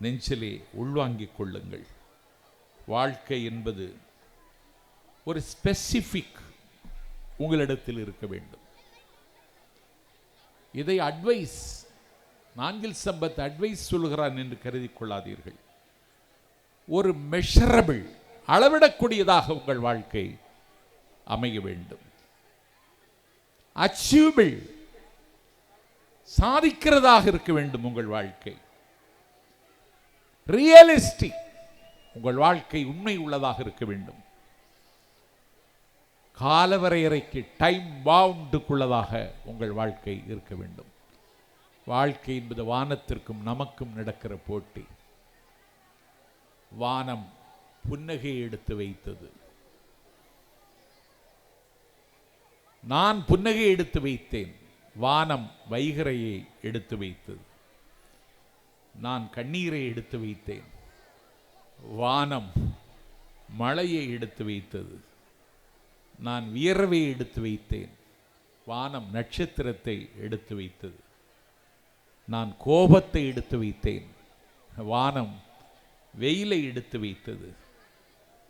நெஞ்சிலே உள்வாங்கிக் கொள்ளுங்கள். வாழ்க்கை என்பது ஒரு ஸ்பெசிபிக் உங்களிடத்தில் இருக்க வேண்டும். இதை அட்வைஸ், நான்கில் சம்பத் அட்வைஸ் சொல்கிறான் என்று கருதி கொள்ளாதீர்கள். ஒரு மெஷரபிள், அளவிடக்கூடியதாக உங்கள் வாழ்க்கை அமைய வேண்டும். அச்சீவபிள், சாதிக்கிறதாக இருக்க வேண்டும் உங்கள் வாழ்க்கை. ரியலிஸ்டிக், உங்கள் வாழ்க்கை உண்மை உள்ளதாக இருக்க வேண்டும். காலவரையறைக்கு டைம் பவுண்டுக்குள்ளதாக உங்கள் வாழ்க்கை இருக்க வேண்டும். வாழ்க்கை என்பது வானத்திற்கும் நமக்கும் நடக்கிற போட்டி. வானம் புன்னகையை எடுத்து வைத்தது, நான் புன்னகையை எடுத்து வைத்தேன். வானம் வைகரையை எடுத்து வைத்தது, நான் கண்ணீரை எடுத்து வைத்தேன். வானம் மழையை எடுத்து வைத்தது, நான் வியர்வை எடுத்து வைத்தேன். வானம் நட்சத்திரத்தை எடுத்து வைத்தது, நான் கோபத்தை எடுத்து வைத்தேன். வானம் வெயிலை எடுத்து வைத்தது,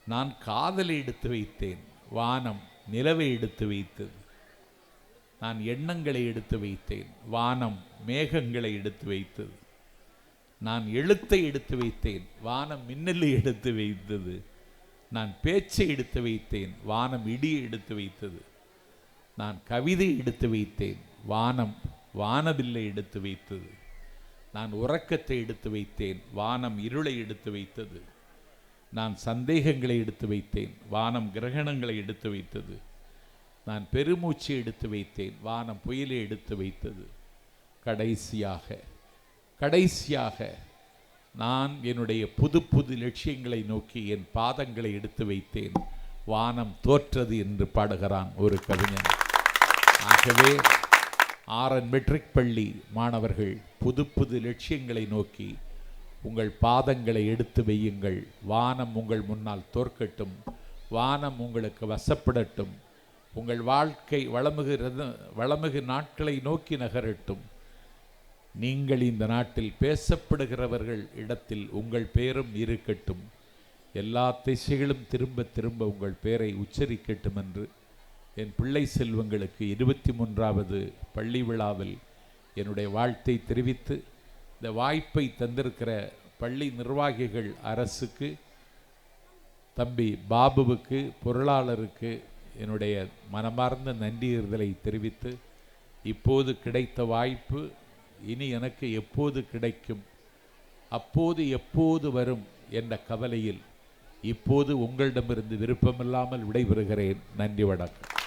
நான் காதலை எடுத்து வைத்தேன். வானம் நிலவை எடுத்து வைத்தது. நான் எண்ணங்களை எடுத்து வைத்தேன். வானம் மேகங்களை எடுத்து வைத்தது. நான் எழுத்தை எடுத்து வைத்தேன். வானம் மின்னலை எடுத்து வைத்தது. நான் பேச்சை எடுத்து வைத்தேன். வானம் இடியை எடுத்து வைத்தது. நான் கவிதை எடுத்து வைத்தேன். வானம் வானவில்லை எடுத்து வைத்தது. நான் உறக்கத்தை எடுத்து வைத்தேன். வானம் இருளை எடுத்து வைத்தது. நான் சந்தேகங்களை எடுத்து வைத்தேன். வானம் கிரகணங்களை எடுத்து வைத்தது. நான் பெருமூச்சு எடுத்து வைத்தேன். வானம் புயலை எடுத்து வைத்தது. கடைசியாக நான் என்னுடைய புது புது லட்சியங்களை நோக்கி என் பாதங்களை எடுத்து வைத்தேன். வானம் தோற்றது என்று பாடுகிறான் ஒரு கவிஞன். ஆகவே ஆர்என் மெட்ரிக் பள்ளி மாணவர்கள் புது புது லட்சியங்களை நோக்கி உங்கள் பாதங்களை எடுத்து வையுங்கள். வானம் உங்கள் முன்னால் தோற்கட்டும். வானம் உங்களுக்கு வசப்படட்டும். உங்கள் வாழ்க்கை வளமிகு நாட்களை நோக்கி நகரட்டும். நீங்கள் இந்த நாட்டில் பேசப்படுகிறவர்கள் இடத்தில் உங்கள் பெயரும் இருக்கட்டும். எல்லா திசைகளும் திரும்ப திரும்ப உங்கள் பெயரை உச்சரிக்கட்டும் என்று என் பிள்ளை செல்வங்களுக்கு 23வது பள்ளி விழாவில் என்னுடைய வாழ்த்தை தெரிவித்து, இந்த வாய்ப்பை தந்திருக்கிற பள்ளி நிர்வாகிகள், அரசுக்கு, தம்பி பாபுவுக்கு, பொருளாளருக்கு என்னுடைய மனமார்ந்த நன்றியறிதலை தெரிவித்து, இப்போது கிடைத்த வாய்ப்பு இனி எனக்கு எப்போது கிடைக்கும், அப்போது எப்போது வரும் என்ற கவலையில் இப்போது உங்களிடமிருந்து விருப்பமில்லாமல் விடைபெறுகிறேன். நன்றி, வணக்கம்.